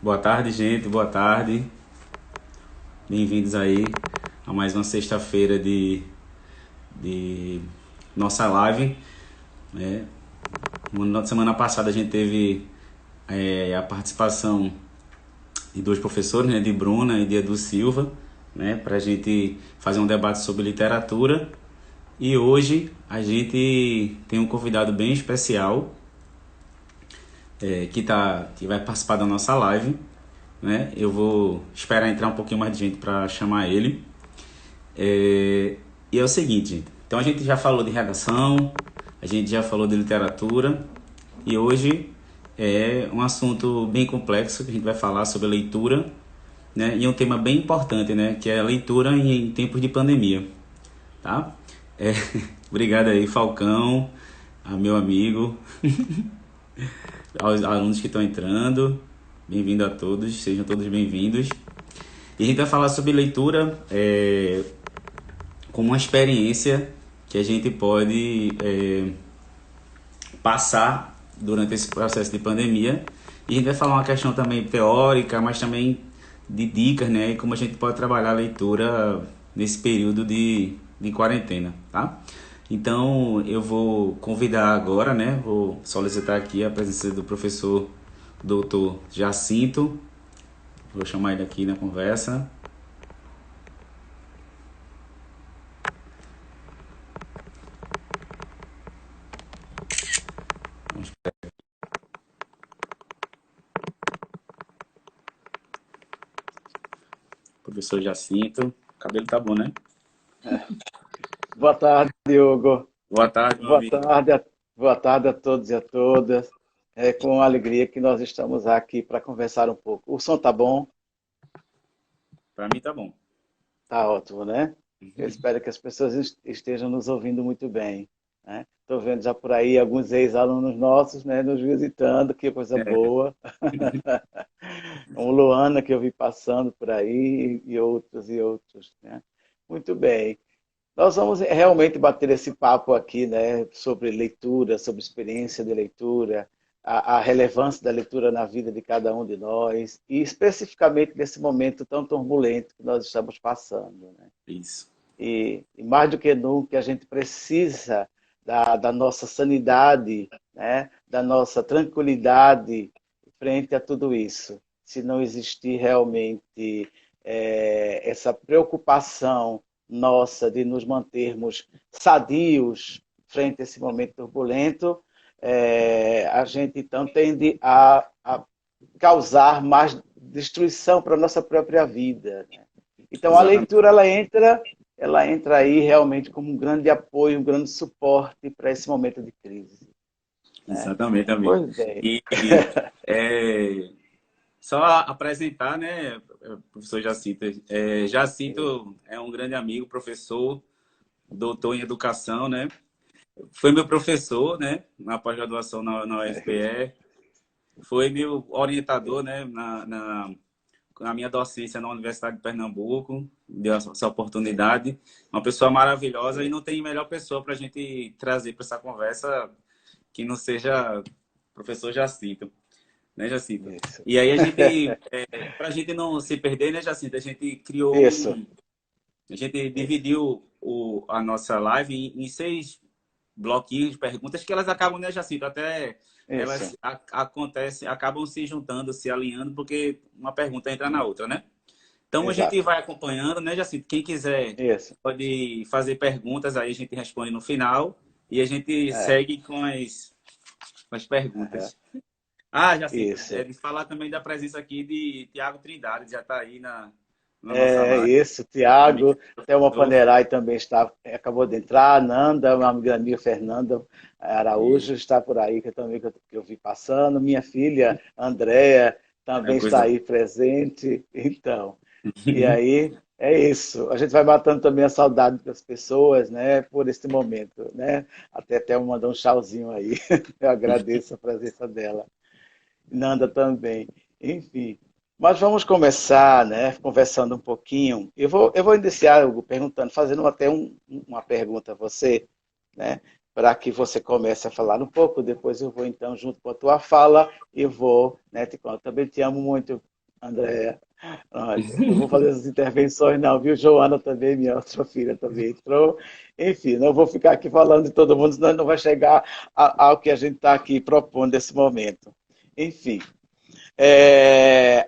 Boa tarde, gente. Boa tarde. Bem-vindos aí a mais uma sexta-feira de nossa live, né? Na semana passada a gente teve a participação de dois professores, né? De Bruna e de Edu Silva, né? Para a gente fazer um debate sobre literatura. E hoje a gente tem um convidado bem especial, que vai participar da nossa live, né? Eu vou esperar entrar um pouquinho mais de gente para chamar ele. E é o seguinte, gente. Então a gente já falou de redação, a gente já falou de literatura e hoje é um assunto bem complexo que a gente vai falar sobre leitura, né? E é um tema bem importante, né? Que é a leitura em tempos de pandemia, tá? É, obrigado aí, Falcão, meu amigo, aos alunos que estão entrando. Bem-vindo a todos, sejam todos bem-vindos. E a gente vai falar sobre leitura como uma experiência que a gente pode passar durante esse processo de pandemia. E a gente vai falar uma questão também teórica, mas também de dicas, né? E como a gente pode trabalhar a leitura nesse período de quarentena, tá? Então eu vou convidar agora, né? Vou solicitar aqui a presença do professor Dr. Jacinto. Vou chamar ele aqui na conversa. Professor Jacinto. O cabelo tá bom, né? Boa tarde, Diogo. Boa tarde, meu Boa amigo. tarde, boa tarde a todos e a todas. É com alegria que nós estamos aqui para conversar um pouco. O som tá bom? Pra mim tá bom. Tá ótimo, né? Eu espero que as pessoas estejam nos ouvindo muito bem, né? Estou vendo já por aí alguns ex-alunos nossos, né, nos visitando, que coisa boa. Um Luana que eu vi passando por aí e outros, né? Muito bem. Nós vamos realmente bater esse papo aqui, né, sobre leitura, sobre experiência de leitura, a relevância da leitura na vida de cada um de nós, e especificamente nesse momento tão turbulento que nós estamos passando, né? Isso. E mais do que nunca, a gente precisa da nossa sanidade, né, da nossa tranquilidade frente a tudo isso. Se não existir realmente essa preocupação nossa de nos mantermos sadios frente a esse momento turbulento, a gente então tende a causar mais destruição para a nossa própria vida, né? Então a Exatamente. leitura ela entra aí realmente como um grande apoio, um grande suporte para esse momento de crise, né? Exatamente, amigo. Pois bem. E é, só apresentar, né, professor Jacinto. Jacinto é um grande amigo, professor, doutor em educação, né? Foi meu professor, né, na pós-graduação na UFPE. Foi meu orientador, né, na minha docência na Universidade de Pernambuco. Deu essa oportunidade. Uma pessoa maravilhosa e não tem melhor pessoa para a gente trazer para essa conversa que não seja o professor Jacinto, né, Jacinto? Isso. E aí a gente, para a gente não se perder, né, Jacinto, a gente criou Isso. um, a gente Isso. dividiu a nossa live em seis bloquinhos de perguntas que elas acabam, né, Jacinto, até Isso. acontecem, acabam se juntando, se alinhando, porque uma pergunta entra na outra, né? Então a gente Exato. vai acompanhando, né, Jacinto? Quem quiser Isso. pode fazer perguntas, aí a gente responde no final e a gente É. segue com as Uhum. perguntas. Ah, Jacinto, Isso. de falar também da presença aqui de Tiago Trindade, já está aí na nossa É live. isso, Amigo Tiago, Thelma professor. Panerai também está, acabou de entrar, Nanda, uma amiga minha, Fernanda E Araújo, está por aí, que eu também que eu vi passando, minha filha, Andréia, é também está coisa aí boa. presente, então, e aí é isso, a gente vai matando também a saudade das pessoas, né, por esse momento, né, até mandar um tchauzinho aí, eu agradeço a presença dela. Nanda também. Enfim. Mas vamos começar, né, conversando um pouquinho. Eu vou iniciar, Hugo, perguntando, fazendo até uma pergunta a você, né, para que você comece a falar um pouco. Depois eu vou, então, junto com a tua fala, e vou, né, te contar. Também te amo muito, Andréia. Olha, não vou fazer essas intervenções não, viu? Joana também, minha outra filha também entrou. Enfim, não vou ficar aqui falando de todo mundo, senão não vai chegar ao que a gente está aqui propondo nesse momento. Enfim,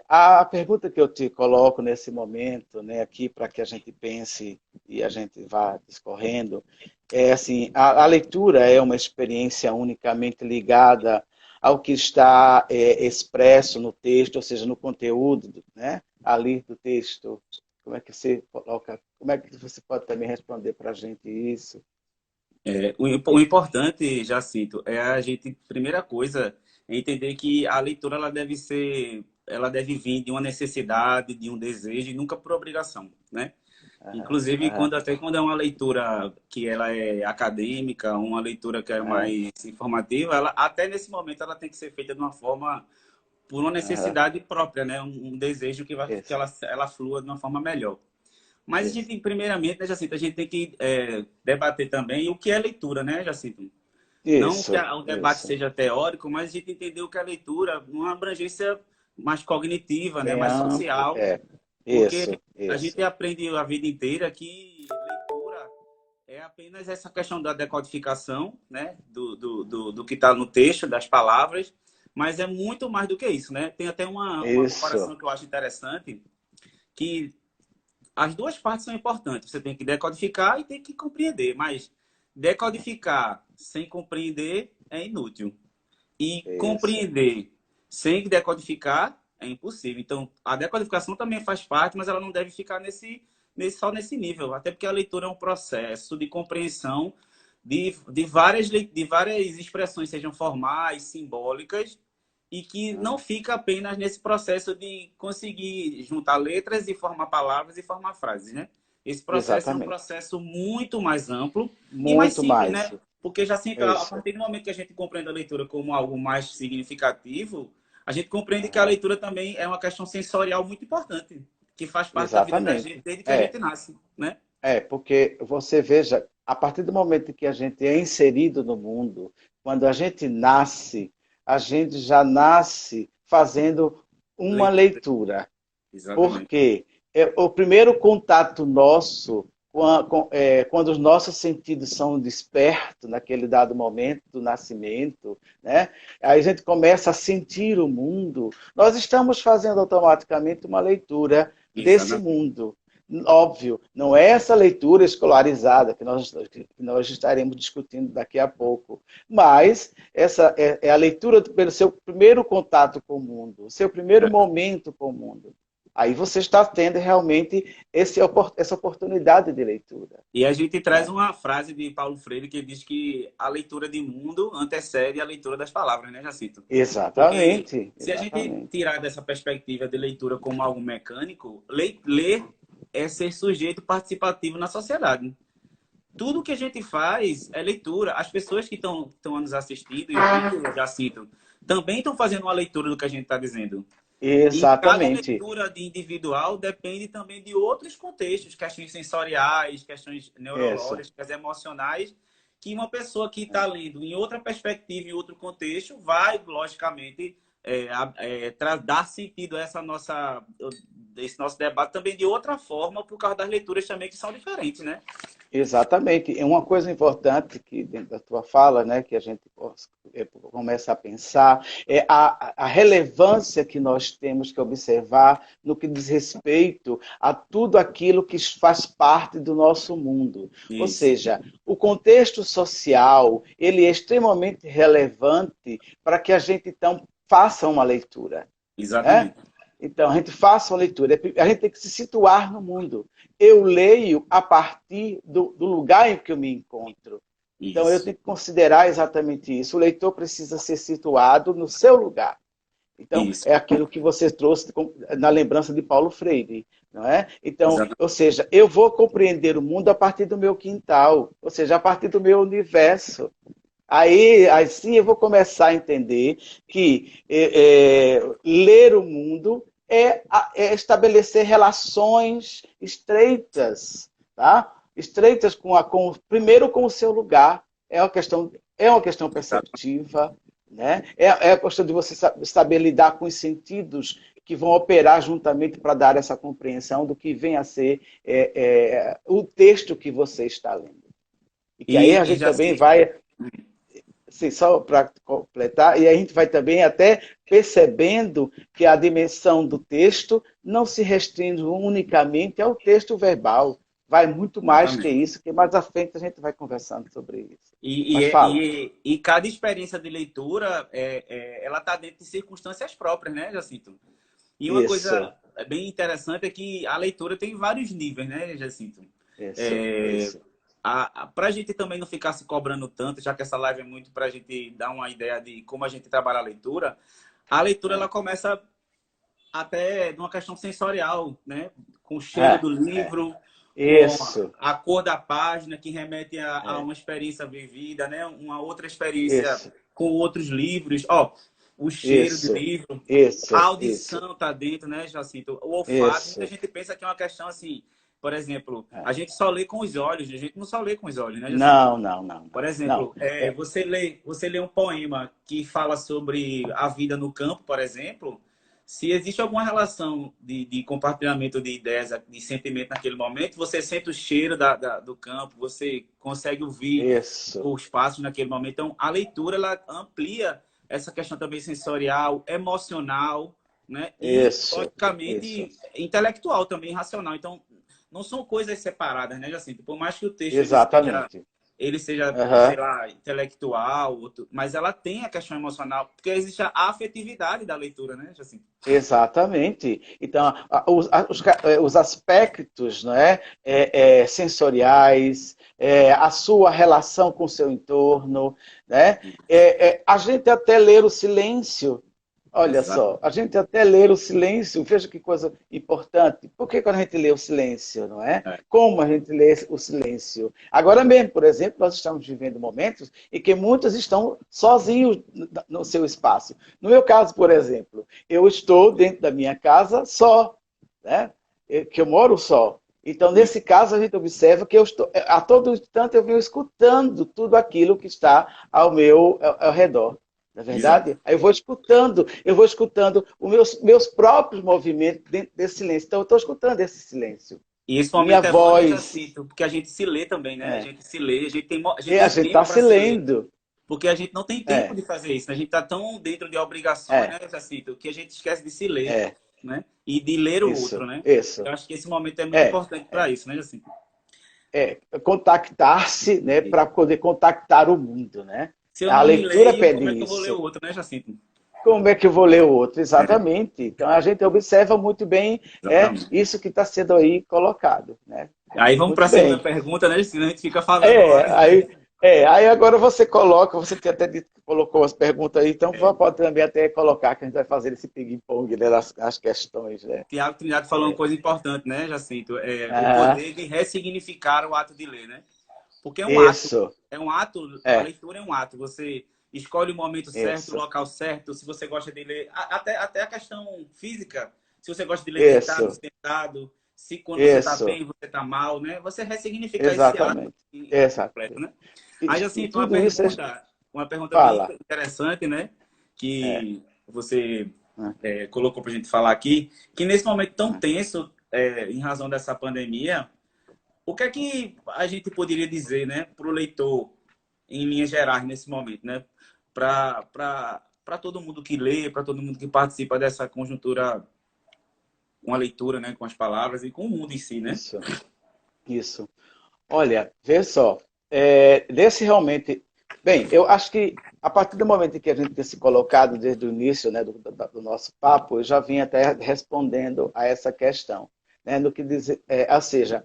a pergunta que eu te coloco nesse momento, né, aqui para que a gente pense e a gente vá discorrendo, é assim, a leitura é uma experiência unicamente ligada ao que está expresso no texto, ou seja, no conteúdo, né, ali do texto. Como é que você coloca? Como é que você pode também responder para a gente isso? O importante, Jacinto, é a gente, primeira coisa, é entender que a leitura ela deve vir de uma necessidade, de um desejo e nunca por obrigação, né? Aham, Inclusive, aham, até quando é uma leitura que ela é acadêmica, uma leitura que é aham, mais informativa, ela, até nesse momento ela tem que ser feita de uma forma por uma aham. necessidade própria, né? Um desejo que Isso, ela flua de uma forma melhor. Mas a isso, gente, primeiramente, né, Jacinto, a gente tem que debater também o que é leitura, né, Jacinto? Não que isso, o debate isso. seja teórico, mas a gente entender o que é leitura numa abrangência mais cognitiva, né, Bem mais amplo, social, porque isso, a gente isso. aprende a vida inteira que leitura é apenas essa questão da decodificação, né, do que está no texto, das palavras, mas é muito mais do que isso, né? Tem até uma Isso, comparação que eu acho interessante, que as duas partes são importantes. Você tem que decodificar e tem que compreender, mas decodificar sem compreender é inútil. E isso. compreender sem decodificar é impossível. Então, a decodificação também faz parte, mas ela não deve ficar só nesse nível. Até porque a leitura é um processo de compreensão de várias expressões, sejam formais, simbólicas, e que não fica apenas nesse processo de conseguir juntar letras e formar palavras e formar frases, né? Esse processo é um Exatamente. processo muito mais amplo e mais Muito simples, mais. né? Porque já sempre, a Isso. partir do momento que a gente compreende a leitura como algo mais significativo, a gente compreende que a Aham. leitura também é uma questão sensorial muito importante, que faz parte da vida da gente Exatamente. desde que a É, gente nasce, né? porque você veja, a partir do momento que a gente é inserido no mundo, quando a gente nasce, a gente já nasce fazendo uma Leitura, leitura. exatamente. Porque o primeiro contato nosso, quando os nossos sentidos são despertos, naquele dado momento do nascimento, né? Aí a gente começa a sentir o mundo, nós estamos fazendo automaticamente uma leitura desse Exatamente. mundo. Óbvio, não é essa leitura escolarizada que nós estaremos discutindo daqui a pouco, mas essa é a leitura pelo seu primeiro contato com o mundo, o seu primeiro momento com o mundo. Aí você está tendo realmente essa oportunidade de leitura. E a gente traz Né? uma frase de Paulo Freire que diz que a leitura de mundo antecede a leitura das palavras, né, Jacinto? Porque Exatamente, se a gente exatamente. tirar dessa perspectiva de leitura como algo mecânico, ler é ser sujeito participativo na sociedade. Tudo que a gente faz é leitura. As pessoas que estão nos assistindo e ouvindo, Jacinto, também estão fazendo uma leitura do que a gente está dizendo. E cada Exatamente. leitura de individual depende também de outros contextos, questões sensoriais, questões Isso. neurológicas, emocionais, que uma pessoa que está lendo em outra perspectiva, em outro contexto, vai, logicamente, dar sentido a esse nosso debate também de outra forma, por causa das leituras também que são diferentes, né? Exatamente. E uma coisa importante que dentro da tua fala, né, que a gente começa a pensar, é a relevância que nós temos que observar no que diz respeito a tudo aquilo que faz parte do nosso mundo. Ou Isso, seja, o contexto social, ele é extremamente relevante para que a gente, então, faça uma leitura. Né? exatamente. Então, a gente faça uma leitura. A gente tem que se situar no mundo. Eu leio a partir do lugar em que eu me encontro. Então, eu Isso, tenho que considerar exatamente isso. O leitor precisa ser situado no seu lugar. Então, isso, é aquilo que você trouxe na lembrança de Paulo Freire. Não é? Então, exatamente. ou seja, eu vou compreender o mundo a partir do meu quintal, ou seja, a partir do meu universo. Aí, assim, eu vou começar a entender que ler o mundo é estabelecer relações estreitas, tá? Estreitas primeiro com o seu lugar. É uma questão perceptiva, né? É a questão de você saber lidar com os sentidos que vão operar juntamente para dar essa compreensão do que vem a ser o texto que você está lendo. E que aí a E gente já também se vai, assim, só para completar, e a gente vai também até percebendo que a dimensão do texto não se restringe unicamente ao texto verbal. Vai muito mais que exatamente. isso, que mais à frente a gente vai conversando sobre isso. E, Mas e, fala. e cada experiência de leitura, ela está dentro de circunstâncias próprias, né, Jacinto? E uma Isso, coisa bem interessante é que a leitura tem vários níveis, né, Jacinto? isso, É, isso. para a gente também não ficar se cobrando tanto, já que essa live é muito para a gente dar uma ideia de como a gente trabalha a leitura ela É, começa até de uma questão sensorial, né? Com o cheiro é, do é. livro, com Isso, a cor da página, que remete a é, uma experiência vivida, né? Uma outra experiência isso, com outros livros. Ó, o cheiro do isso, livro, a isso, isso, audição tá dentro, né, Jacinto? O olfato, muita isso. gente pensa que é uma questão assim, por exemplo, É. a gente só lê com os olhos, a gente não só lê com os olhos, né, Jacinto? Não, não, não, Por não, não. exemplo, É, você lê um poema que fala sobre a vida no campo, por exemplo, se existe alguma relação de compartilhamento de ideias, de sentimento naquele momento, você sente o cheiro do campo, você consegue ouvir isso, os passos naquele momento. Então, a leitura ela amplia essa questão também sensorial, emocional, né? E, isso, isso. logicamente, intelectual também, racional. Então, não são coisas separadas, né, Jacinto? Por mais que o texto Exatamente. ele seja, sei Aham. lá, intelectual, mas ela tem a questão emocional, porque existe a afetividade da leitura, né, Jacinto? Exatamente. Então, os aspectos, não é, sensoriais, a sua relação com o seu entorno, né? A gente até ler o silêncio. Olha Exato. só, a gente até ler o silêncio, veja que coisa importante. Por que quando a gente lê o silêncio, não é? É. Como a gente lê o silêncio? Agora mesmo, por exemplo, nós estamos vivendo momentos em que muitos estão sozinhos no seu espaço. No meu caso, por exemplo, eu estou dentro da minha casa só, né? Que eu moro só. Então, nesse caso, a gente observa que eu estou, a todo instante eu venho escutando tudo aquilo que está ao redor. Na é Exato. verdade? Aí eu vou escutando os meus próprios movimentos dentro desse silêncio. Então, eu estou escutando esse silêncio. E esse Minha momento é bom, né, voz. Jacinto? Porque a gente se lê também, né? A É. gente se lê, a gente E a tem gente tempo está para se se ler, lendo. porque a gente não tem tempo É, de fazer isso, né? A gente está tão dentro de obrigações, é, né, Jacinto, que a gente esquece de se ler, é. né? E de ler o outro, Isso, né? isso. Eu acho que esse momento é muito É, importante para isso, né, Jacinto? contactar-se, né, para poder contactar o mundo, né? Se eu A não me leitura leio, pede como é que eu vou ler o isso. outro, né, Jacinto? Como é que eu vou ler o outro? É, Exatamente. Então a gente observa muito bem exatamente. isso que está sendo aí colocado, né? Aí vamos para Muito a segunda bem. pergunta, né? Senão a gente fica falando É, horas. aí, aí agora você coloca, você tem até dito que colocou as perguntas aí, então É. pode também até colocar que a gente vai fazer esse ping-pong, né, as questões, né? Tiago Trindade falou uma coisa importante, né, Jacinto? O Ah, poder de ressignificar o ato de ler, né? Porque é um ato. isso, É um ato, a é, leitura é um ato. Você escolhe o momento certo, o isso, local certo, se você gosta de ler, até a questão física, se você gosta de ler deitado, isso, sentado, se quando você está isso, bem, você está mal, né? Você ressignifica esse ato exatamente, completo, exatamente. né? Aí, E Jacinto, tudo isso uma pergunta bem fala. interessante, né? É, Que você é, colocou para a gente falar aqui, que nesse momento tão é. tenso, em razão dessa pandemia, o que é que a gente poderia dizer, né, para o leitor, em linhas gerais, nesse momento, né? Para todo mundo que lê, para todo mundo que participa dessa conjuntura com a leitura, né, com as palavras e com o mundo em si, né? Isso, isso. Olha, vê só, desse realmente. Bem, eu acho que a partir do momento em que a gente tem se colocado desde o início, né, do nosso papo, eu já vim até respondendo a essa questão. Né, no que diz, ou seja,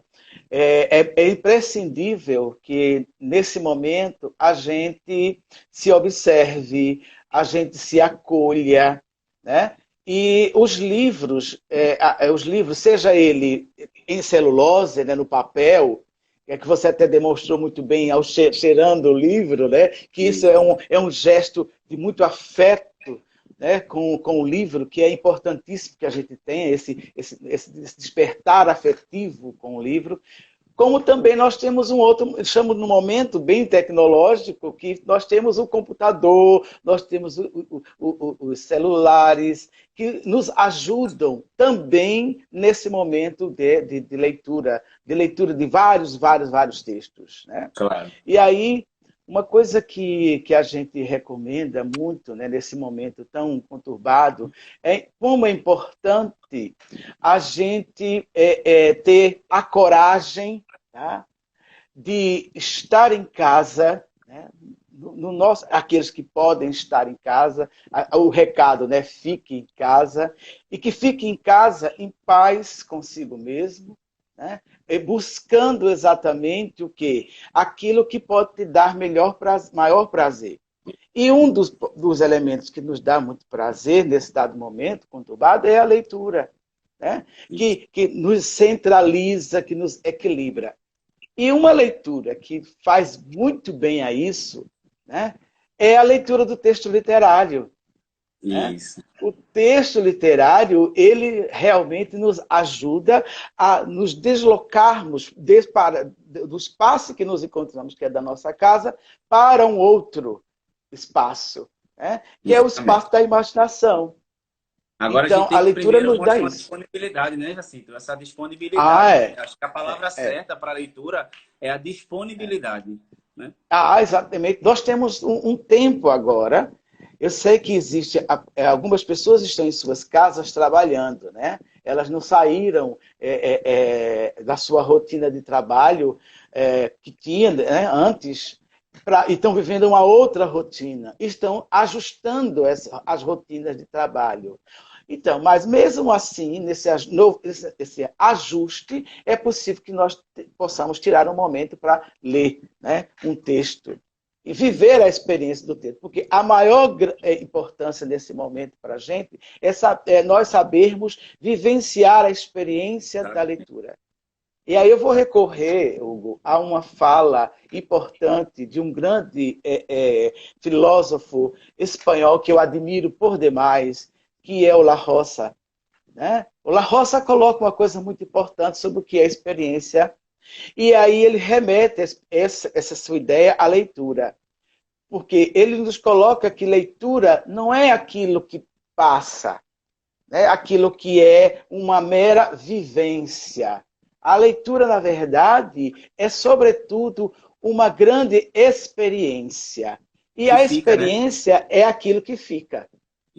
é imprescindível que nesse momento a gente se observe, a gente se acolha, né? E os livros, seja ele em celulose, né, no papel, que você até demonstrou muito bem ao cheirando o livro, né? Que isso Isso. é um gesto de muito afeto, né? Com o livro, que é importantíssimo que a gente tenha esse despertar afetivo com o livro. como também nós temos um outro, chamo no momento bem tecnológico, que nós temos o computador, nós temos os celulares, que nos ajudam também nesse momento de leitura de vários textos, né? Claro. E aí, uma coisa que a gente recomenda muito, né, nesse momento tão conturbado é como é importante a gente ter a coragem, tá, de estar em casa, né, no nosso, aqueles que podem estar em casa, o recado, né, fique em casa, e que fique em casa em paz consigo mesmo, né, buscando exatamente o quê? Aquilo que pode te dar maior prazer. E um dos elementos que nos dá muito prazer nesse dado momento conturbado é a leitura, né? Que nos centraliza, que nos equilibra. E uma leitura que faz muito bem a isso, né, é a leitura do texto literário. Né? Isso. O texto literário, ele realmente nos ajuda a nos deslocarmos do espaço que nos encontramos, que é da nossa casa, para um outro espaço, né? Que é o Exatamente. espaço da imaginação. Agora a gente Então, a tem que leitura primeiro nos dá mostrar uma isso. disponibilidade, né, Jacinto? Essa Ah, disponibilidade, né? é. Acho que a palavra É. certa para a leitura é a disponibilidade, né? Ah, exatamente. Nós temos um tempo agora. Eu sei que existe, algumas pessoas estão em suas casas trabalhando, né? Elas não saíram da sua rotina de trabalho que tinha, né, antes, e estão vivendo uma outra rotina. Estão ajustando as rotinas de trabalho. Então, mas mesmo assim, esse ajuste, é possível que nós possamos tirar um momento para ler, né, um texto e viver a experiência do texto. Porque a maior importância nesse momento para a gente é nós sabermos vivenciar a experiência da leitura. E aí eu vou recorrer, Hugo, a uma fala importante de um grande filósofo espanhol que eu admiro por demais, que é o La Rosa. Né? O La Rosa coloca uma coisa muito importante sobre o que é experiência, e aí ele remete essa sua ideia à leitura. Porque ele nos coloca que leitura não é aquilo que passa, né? Aquilo que é uma mera vivência. A leitura, na verdade, é, sobretudo, uma grande experiência. E Que a fica, né? experiência é aquilo que fica,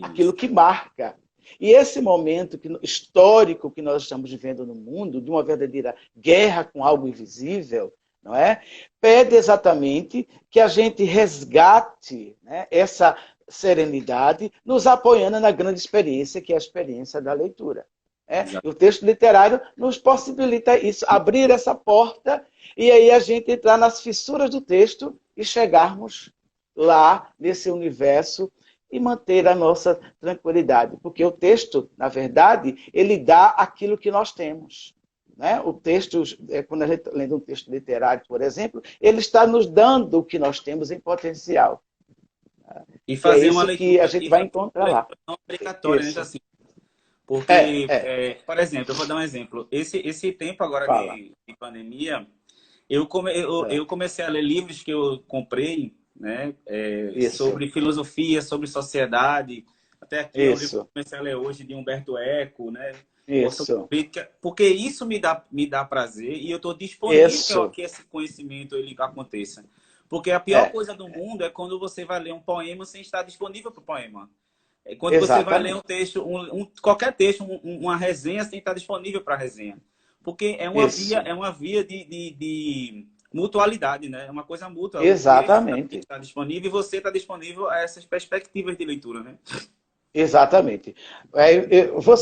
aquilo Isso. que marca. E esse momento histórico que nós estamos vivendo no mundo, de uma verdadeira guerra com algo invisível, não é? Pede exatamente que a gente resgate, né, essa serenidade, nos apoiando na grande experiência, que é a experiência da leitura. Exato. O texto literário nos possibilita isso, abrir essa porta e aí a gente entrar nas fissuras do texto e chegarmos lá nesse universo e manter a nossa tranquilidade. Porque o texto, na verdade, ele dá aquilo que nós temos. Né? O texto, quando a gente está lendo um texto literário, por exemplo, ele está nos dando o que nós temos em potencial. E E é fazer uma isso que a leitura, gente vai encontrar lá. não obrigatória, né, Isso. Jacinto? Porque, É. por exemplo, eu vou dar um exemplo. Esse tempo agora Fala. de pandemia, eu comecei a ler livros que eu comprei, né, Isso. sobre filosofia, sobre sociedade. Até aqui é um livro que eu Isso. comecei a ler hoje de Humberto Eco, né? Ou sobre Isso. política, porque isso me dá prazer e eu estou disponível a Isso. que esse conhecimento ele aconteça. Porque a pior É. coisa do mundo é quando você vai ler um poema sem estar disponível para o poema. É quando você vai ler um Exatamente. texto, qualquer texto, uma resenha, sem estar disponível para resenha. Porque Isso. é uma via de mutualidade, né? É uma coisa mútua. O texto Exatamente. está disponível e você está disponível a essas perspectivas de leitura, né? Exatamente. Vou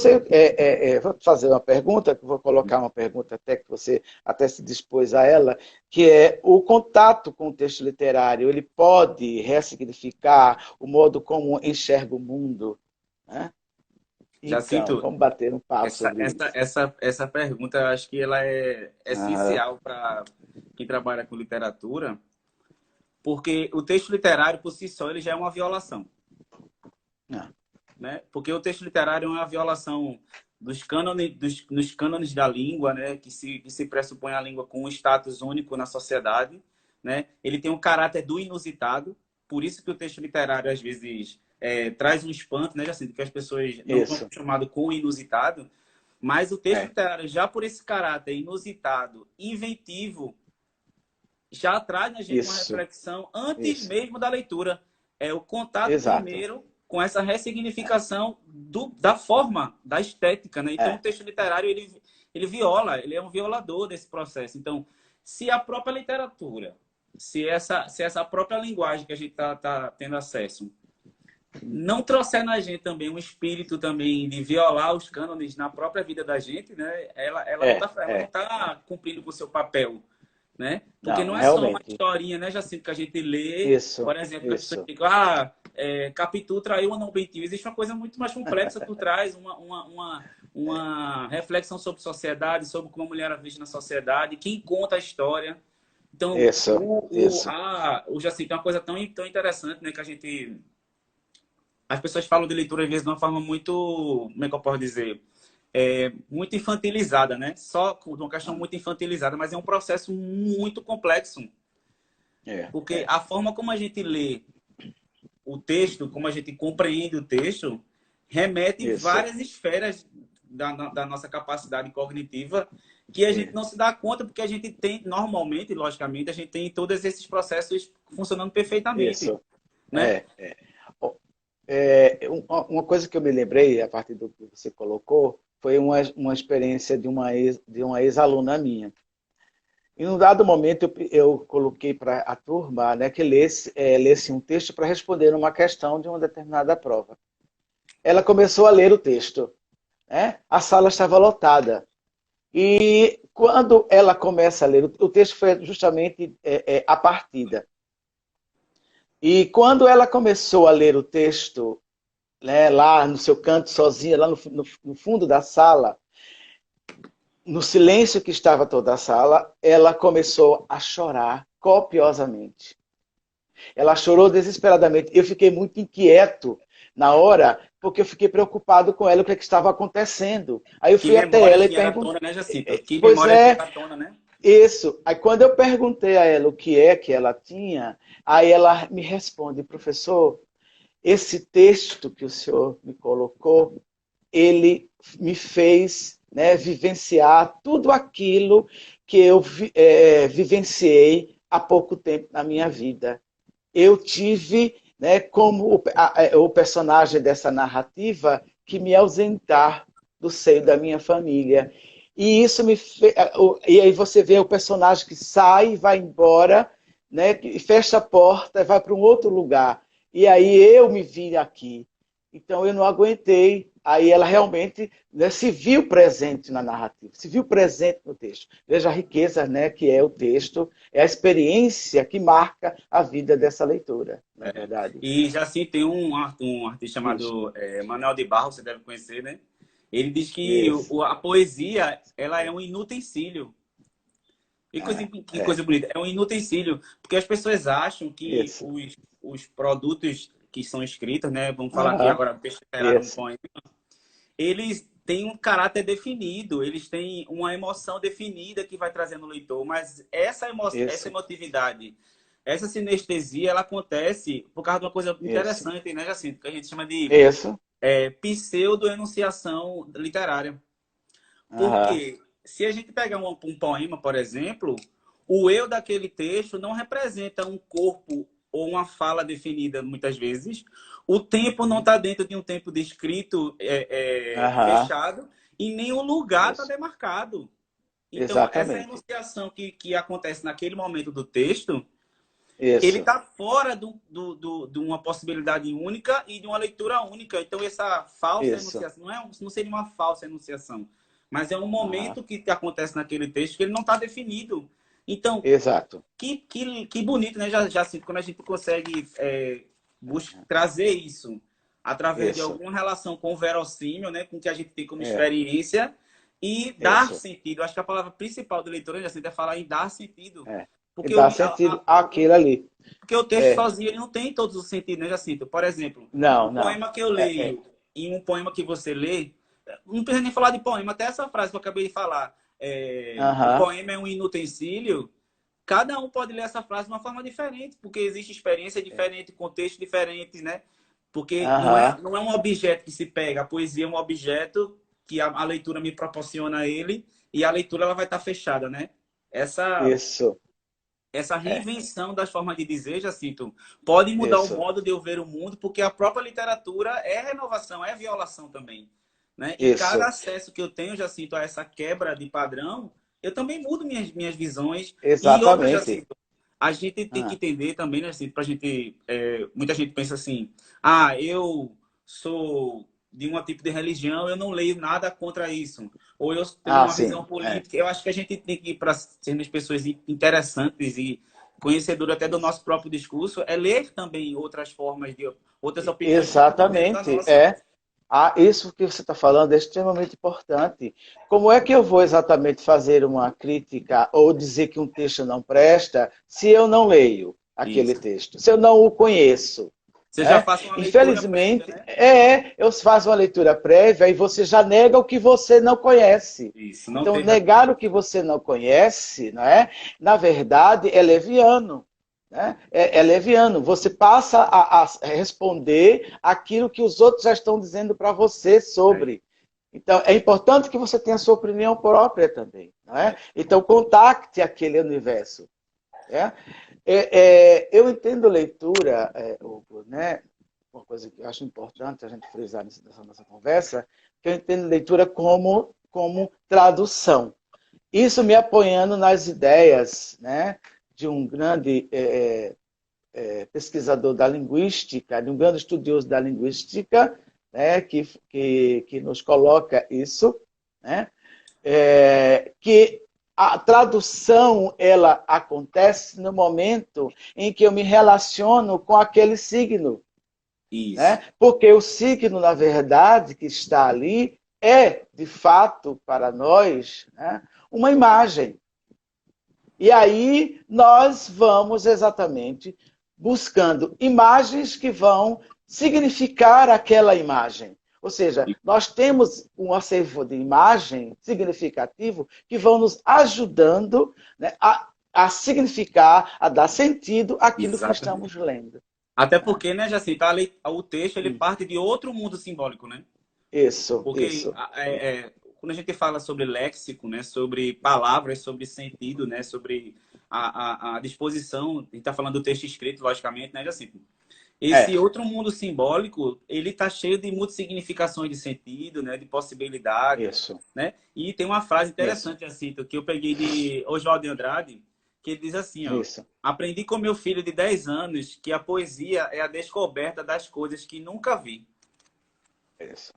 fazer uma pergunta, que vou colocar uma pergunta até que você até se dispôs a ela, que é o contato com o texto literário, ele pode ressignificar o modo como enxerga o mundo? Né? Já Então, sinto vamos bater um papo sobre isso. essa pergunta, eu acho que ela é Ah, essencial para quem trabalha com literatura, porque o texto literário, por si só, ele já é uma violação. não. Né? Porque o texto literário é uma violação nos cânones da língua, né, que se pressupõe a língua com um status único na sociedade, né? Ele tem um caráter do inusitado, por isso que o texto literário, às vezes, traz um espanto, né, Jacinto, que as pessoas não estão Isso. acostumadas com o inusitado, mas o texto literário, já por esse caráter inusitado, inventivo, já traz na gente uma Isso. reflexão antes Isso. mesmo da leitura. É o contato Exato. primeiro com essa ressignificação da forma, da estética, né? Então, o texto literário, ele viola, ele é um violador desse processo. Então, se a própria literatura, se essa própria linguagem que a gente tá tendo acesso, não trouxer na gente também um espírito também de violar os cânones na própria vida da gente, né? Ela não tá cumprindo com o seu papel, né? Porque Não, não é só uma realmente. uma historinha, né, Jacinto, que a gente lê, Isso. por exemplo, que as pessoas Isso. ficam, Capitu traiu ou não mentiu. Existe uma coisa muito mais complexa por trás, uma reflexão sobre sociedade, sobre como a mulher é vista na sociedade, quem conta a história. Então, Isso. Isso. o Jacinto é uma coisa tão interessante, né, que a gente... As pessoas falam de leitura, às vezes, de uma forma muito, como é que eu posso dizer? Muito infantilizada, né? Só com uma questão muito infantilizada, mas é um processo muito complexo. Porque a forma como a gente lê o texto, como a gente compreende o texto, remete várias esferas da nossa capacidade cognitiva que a gente não se dá conta, porque a gente tem, normalmente, logicamente, a gente tem todos esses processos funcionando perfeitamente. Isso. Né? Uma coisa que eu me lembrei, a partir do que você colocou, foi uma experiência de uma ex-aluna minha. Em um dado momento, eu coloquei para a turma, né, que lesse um texto para responder uma questão de uma determinada prova. Ela começou a ler o texto. Né? A sala estava lotada. E quando ela começa a ler, o texto foi justamente a partida. E quando ela começou a ler o texto, né, lá no seu canto, sozinha, lá no fundo da sala, no silêncio que estava toda a sala, ela começou a chorar copiosamente. Ela chorou desesperadamente. Eu fiquei muito inquieto na hora, porque eu fiquei preocupado com ela, o que estava acontecendo. Aí eu fui até ela e perguntei... Né, Jacinto? Que Pois memória é, de tona, né? isso. Aí quando eu perguntei a ela o que é que ela tinha, aí ela me responde, professor, esse texto que o senhor me colocou, ele me fez, né, vivenciar tudo aquilo que eu vivenciei há pouco tempo na minha vida. Eu tive, né, como o personagem dessa narrativa, que me ausentar do seio da minha família. E isso me fez... E aí você vê o personagem que sai, vai embora, né, fecha a porta, vai para um outro lugar. E aí eu me vi aqui. Então eu não aguentei. Aí ela realmente, né, se viu presente na narrativa, se viu presente no texto. Veja a riqueza, né, que é o texto, é a experiência que marca a vida dessa leitura, na verdade. E já assim, tem um artista chamado Manuel de Barros, você deve conhecer, né? Ele diz que a poesia, ela é um inutensílio. Que coisa bonita. É um inutensílio. Porque as pessoas acham que os produtos que são escritos, né? Vamos falar aqui agora, texto literário, um poema, eles têm um caráter definido, eles têm uma emoção definida que vai trazer no leitor, mas essa emotividade, essa sinestesia, ela acontece por causa de uma coisa interessante, né, Jacinto? Que a gente chama de pseudo-enunciação literária. Porque se a gente pegar um poema, por exemplo, o eu daquele texto não representa um corpo ou uma fala definida muitas vezes. O tempo não está dentro de um tempo descrito fechado e nem o lugar está demarcado. Então, essa enunciação que acontece naquele momento do texto, ele está fora de uma possibilidade única e de uma leitura única. Então, essa falsa enunciação não seria uma falsa enunciação, mas é um momento que acontece naquele texto que ele não está definido. Então, que bonito, né? Já quando a gente consegue trazer isso através de alguma relação com o verossímil, né? Com o que a gente tem como experiência e dar sentido. Acho que a palavra principal do leitor é falar em dar sentido. Porque dá sentido àquilo ali. Porque o texto sozinho ele não tem todos os sentidos, né, Jacinto? Por exemplo, um poema que eu leio e um poema que você lê, não precisa nem falar de poema, até essa frase que eu acabei de falar. O Aham, poema é um inutensílio. Cada um pode ler essa frase de uma forma diferente, porque existe experiência diferente, contexto diferentes, né? Porque aham, não é um objeto que se pega. A poesia é um objeto que a leitura me proporciona a ele e a leitura ela vai estar fechada, né? Essa, isso, essa é, reinvenção das formas de dizer, Jacinto, pode mudar o isso, modo de eu ver o mundo, porque a própria literatura é renovação, é violação também, né? E cada isso, acesso que eu tenho, Jacinto, a essa quebra de padrão, eu também mudo minhas visões. E outra, exatamente. Jacinto, a gente tem que Ah, entender também, né, assim, pra gente, muita gente pensa assim, eu sou de um tipo de religião, eu não leio nada contra isso. Ou eu tenho uma visão sim, política. Eu acho que a gente tem que ir para sermos pessoas interessantes e conhecedoras até do nosso próprio discurso, é ler também outras formas de outras opiniões que divergem da exatamente, nossa. Isso que você está falando é extremamente importante. Como é que eu vou exatamente fazer uma crítica ou dizer que um texto não presta se eu não leio aquele Isso. texto, se eu não o conheço? Você já Né? faz uma leitura prévia, Infelizmente, né? eu faço uma leitura prévia e você já nega o que você não conhece. Isso, não Então, teve. negar o que você não conhece, não é? Na verdade, é leviano. Né? É leviano. Você passa a responder aquilo que os outros já estão dizendo para você É, sobre. Então, é importante que você tenha a sua opinião própria também. Não é? é. Então, contacte aquele universo. É? Eu entendo leitura, Hugo, né? Uma coisa que eu acho importante a gente frisar nessa nossa conversa, que eu entendo leitura como tradução. Isso me apoiando nas ideias, né, de um grande pesquisador da linguística, de um grande estudioso da linguística, né, que nos coloca isso, né, que a tradução ela acontece no momento em que eu me relaciono com aquele signo, Isso. né? Porque o signo, na verdade, que está ali é, de fato, para nós, né, uma imagem. E aí nós vamos exatamente buscando imagens que vão significar aquela imagem. Ou seja, nós temos um acervo de imagem significativo que vão nos ajudando, né, a significar, a dar sentido àquilo que estamos Exatamente. lendo. Até Né? porque, né, Jacinto, o texto ele parte de outro mundo simbólico, né? Isso, Porque isso. quando a gente fala sobre léxico, né, sobre palavras, sobre sentido, né, sobre a disposição, a gente está falando do texto escrito, logicamente, né, assim, esse É, outro mundo simbólico, ele está cheio de muitas significações de sentido, né, de possibilidades, isso, né? E tem uma frase isso, interessante, assim, que eu peguei de Oswaldo de Andrade, que ele diz assim, ó, isso, aprendi com meu filho de 10 anos que a poesia é a descoberta das coisas que nunca vi. isso.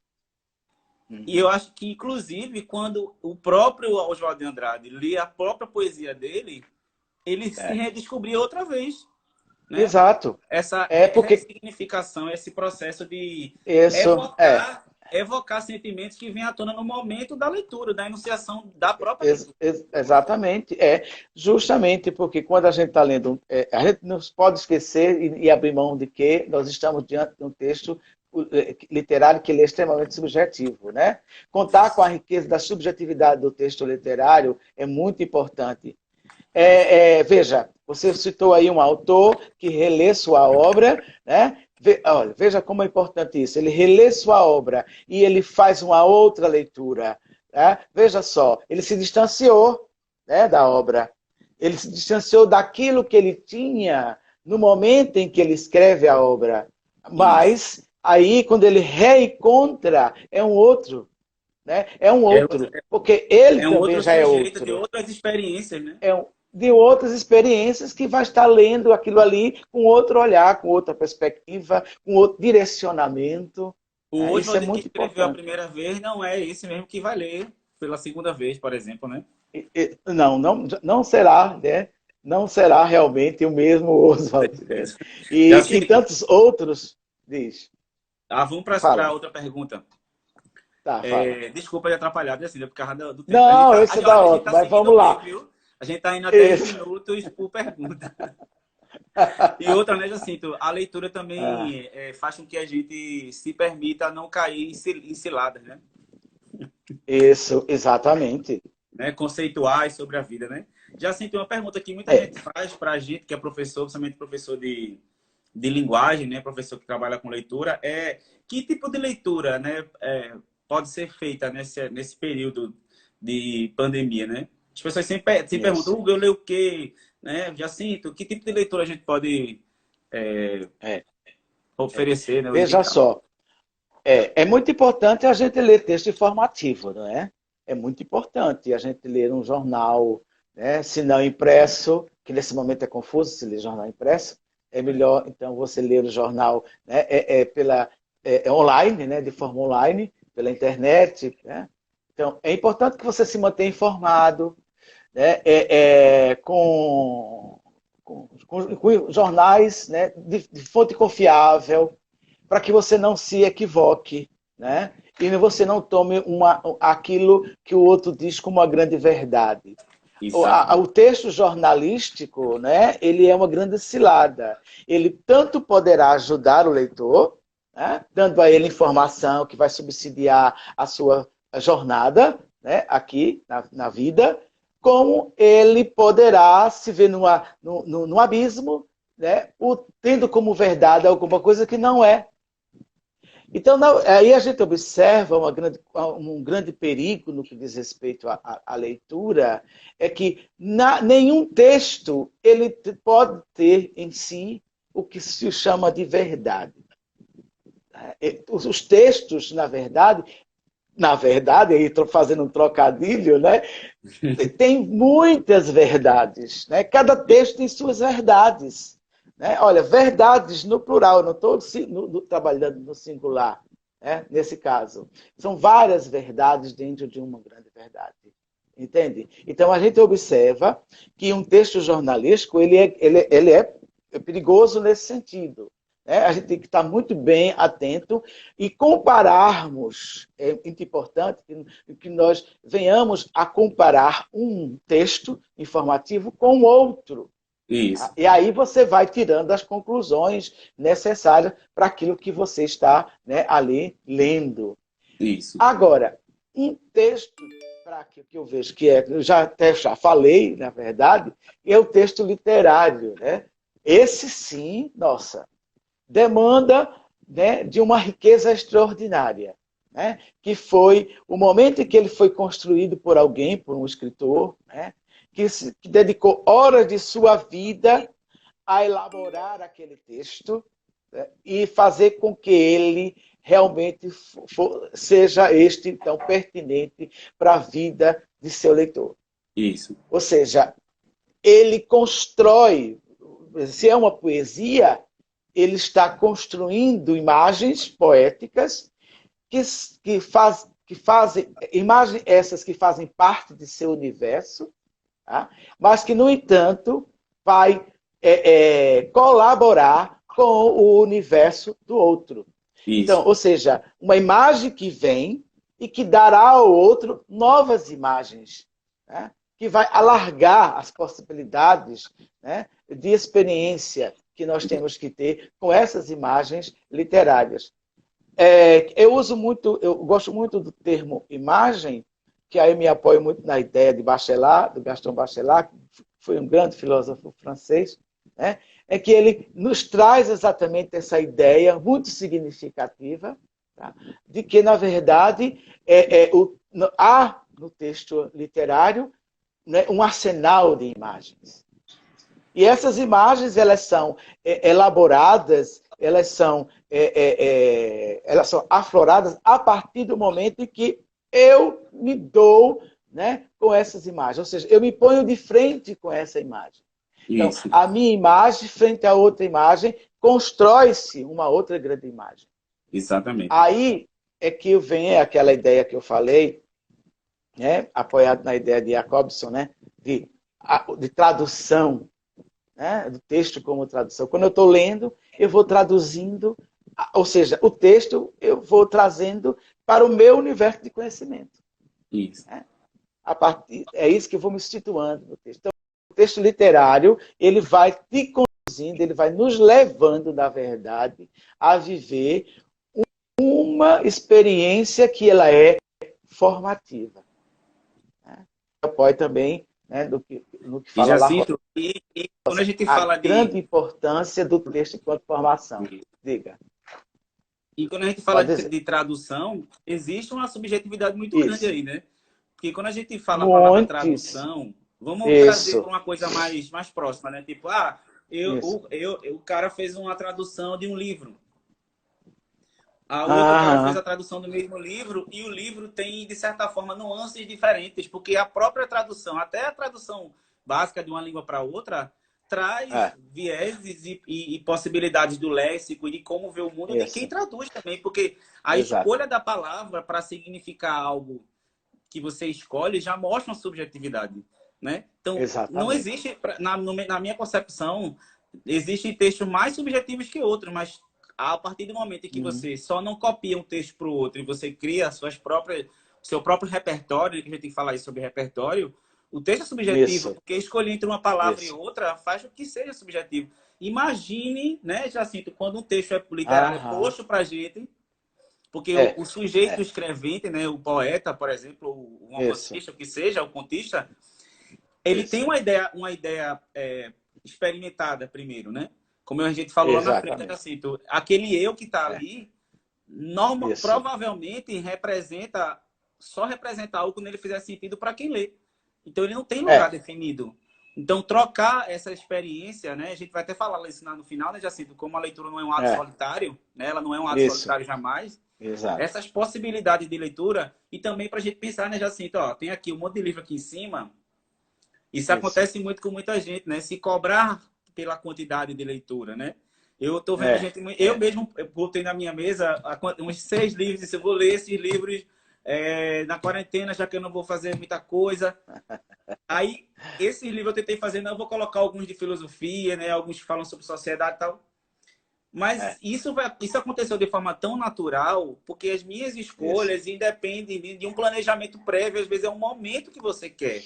E eu Uhum. acho que, inclusive, quando o próprio Oswaldo de Andrade lê a própria poesia dele, ele se É. redescobria outra vez, né? Exato. Essa É porque ressignificação, esse processo de isso evocar sentimentos que vêm à tona no momento da leitura, da enunciação da própria leitura. exatamente, justamente porque quando a gente está lendo, a gente não pode esquecer e abrir mão de que nós estamos diante de um texto literário que ele é extremamente subjetivo, né? Contar com Isso, a riqueza da subjetividade do texto literário é muito importante. isso. Veja, você citou aí um autor que relê sua obra, né? Olha, veja como é importante isso. Ele relê sua obra e ele faz uma outra leitura. Né? Veja só, ele se distanciou, né, da obra. Ele se distanciou daquilo que ele tinha no momento em que ele escreve a obra. Isso. Mas aí, quando ele reencontra, é um outro. Né? É um É, outro. Porque ele é um também outro já é sujeito de outro, outras experiências, né? de outras experiências que vai estar lendo aquilo ali com outro olhar, com outra perspectiva, com outro direcionamento. O Isso é Oswald que muito escreveu a importante. primeira vez não é esse mesmo que vai ler pela segunda vez, por exemplo, né? Não será, né? Não será realmente o mesmo Com Oswald. Né? certeza. E Jacinto, tantos outros, diz. vamos para Fala. outra pergunta. Tá, fala. Desculpa de atrapalhar, assim, né, por causa do tempo. Não, isso Olha, tá a gente ótimo, tá mas seguindo vamos bem, lá. viu? A gente tá indo a 10 Isso. minutos por pergunta. E outra, né, Jacinto? A leitura Ah, também faz com que a gente se permita não cair em ciladas, né? Isso, exatamente. Né? Conceituais sobre a vida, né? Já senti uma pergunta que muita É, gente faz para a gente, que é professor, principalmente professor de linguagem, né? Professor que trabalha com leitura, que tipo de leitura, né? Pode ser feita nesse período de pandemia, né? As pessoas sempre perguntam, isso. Hugo, eu leio o quê? Né? Jacinto, que tipo de leitura a gente pode É, é. oferecer, né? Ou Veja indicar? só, é muito importante a gente ler texto informativo, não é? É muito importante a gente ler um jornal, né? Se não impresso, que nesse momento é confuso se ler jornal impresso, é melhor então você ler o jornal, né? Online, né? De forma online, pela internet, né? Então é importante que você se mantenha informado, né? Com jornais, né? De fonte confiável, para que você não se equivoque, né? E você não tome aquilo que o outro diz como uma grande verdade. O Exatamente. texto jornalístico, né, ele é uma grande cilada. Ele tanto poderá ajudar o leitor, né, dando a ele informação que vai subsidiar a sua jornada, né, aqui na vida, como ele poderá se ver num abismo, né, tendo como verdade alguma coisa que não é. Então, aí a gente observa um grande perigo no que diz respeito à leitura, é que nenhum texto ele pode ter em si o que se chama de verdade. Os textos, na verdade, aí estou fazendo um trocadilho, né? Tem muitas verdades, né? Cada texto tem suas verdades. Né? Olha, verdades no plural, não estou trabalhando no singular, né? Nesse caso. São várias verdades dentro de uma grande verdade. Entende? Então, a gente observa que um texto jornalístico ele é perigoso nesse sentido. Né? A gente tem que estar muito bem atento e compararmos. É muito importante que nós venhamos a comparar um texto informativo com outro. Isso, E aí você vai tirando as conclusões necessárias para aquilo que você está, né, ali lendo. isso. Agora, um texto para que eu vejo que eu já falei, na verdade, é o texto literário, né? Esse sim, nossa, demanda, né, de uma riqueza extraordinária, né? Que foi o momento em que ele foi construído por alguém, por um escritor, né? Que dedicou horas de sua vida a elaborar aquele texto, né? E fazer com que ele realmente seja então pertinente para a vida de seu leitor. Isso. Ou seja, ele constrói, se é uma poesia, ele está construindo imagens poéticas que fazem, imagens essas que fazem parte de seu universo, tá? Mas que, no entanto, vai colaborar com o universo do outro. Isso. Então, ou seja, uma imagem que vem e que dará ao outro novas imagens, né? Que vai alargar as possibilidades, né, de experiência que nós temos que ter com essas imagens literárias. Eu gosto muito do termo imagem, que aí me apoio muito na ideia de Bachelard, do Gaston Bachelard, que foi um grande filósofo francês, né? É que ele nos traz exatamente essa ideia muito significativa, tá? De que, na verdade, há no texto literário, né, um arsenal de imagens. E essas imagens, elas são elaboradas, elas são afloradas a partir do momento em que eu me dou, né, com essas imagens. Ou seja, eu me ponho de frente com essa imagem. Então, Isso. a minha imagem frente a outra imagem constrói-se uma outra grande imagem. Exatamente. Aí é que vem aquela ideia que eu falei, né, apoiado na ideia de Jacobson, né, de tradução, né, do texto como tradução. Quando eu estou lendo, eu vou traduzindo, ou seja, o texto eu vou trazendo para o meu universo de conhecimento. Isso. Né? É isso que eu vou me situando no texto. Então, o texto literário, ele vai te conduzindo, ele vai nos levando, na verdade, a viver uma experiência que ela é formativa. Né? Apoio também, né, no que E fala já lá, sinto, e quando a gente a fala grande de. importância do texto enquanto formação. Diga. E quando a gente fala Pode dizer. de tradução, existe uma subjetividade muito grande Isso. aí, né? Porque quando a gente fala a palavra Muitos. tradução, vamos trazer para Isso. uma coisa mais próxima, né? Tipo, Isso. o cara fez uma tradução de um livro. A outro cara fez Aham. a tradução do mesmo livro e o livro tem, de certa forma, nuances diferentes, porque a própria tradução, até a tradução básica de uma língua para outra, traz É, vieses e possibilidades do léxico e de como ver o mundo de quem isso. traduz também, porque a Exato. escolha da palavra para significar algo que você escolhe já mostra uma subjetividade, né? Então, não Exatamente. existe, na minha concepção, existem textos mais subjetivos que outros, mas a partir do momento em que Uhum. você só não copia um texto para o outro e você cria seu próprio repertório, que a gente tem que falar aí sobre repertório, o texto é subjetivo, Isso. porque escolher entre uma palavra e Isso. outra faz com que seja subjetivo. Imagine, né, Jacinto, quando um texto literário é Aham. posto para a gente, porque É. o sujeito É. escrevente, né, o poeta, por exemplo, o Isso. romancista, o que seja, o contista, ele tem Isso. uma ideia experimentada primeiro, né? Como a gente falou lá na frente, Exatamente. assim, aquele eu que está É. ali, Isso. provavelmente só representa algo quando ele fizer sentido para quem lê. Então ele não tem lugar É. definido. Então trocar essa experiência, né? A gente vai até falar isso no final, né, Jacinto? Como a leitura não é um ato É. solitário, né? Ela não é um ato Isso. solitário jamais. Exato. Essas possibilidades de leitura e também para a gente pensar, né, Jacinto? Ó, tem aqui um monte de livro aqui em cima. Isso Isso. acontece muito com muita gente, né? Se cobrar pela quantidade de leitura, né? Eu estou vendo É. gente, eu É. mesmo botei na minha mesa uns 6 livros, e disse, eu vou ler esses livros na quarentena, já que eu não vou fazer muita coisa. Aí, esses livros eu tentei fazer, não, eu vou colocar alguns de filosofia, né? Alguns que falam sobre sociedade e tal. Mas É. isso aconteceu de forma tão natural, porque as minhas Isso. escolhas independem de um planejamento prévio, às vezes é um momento que você quer.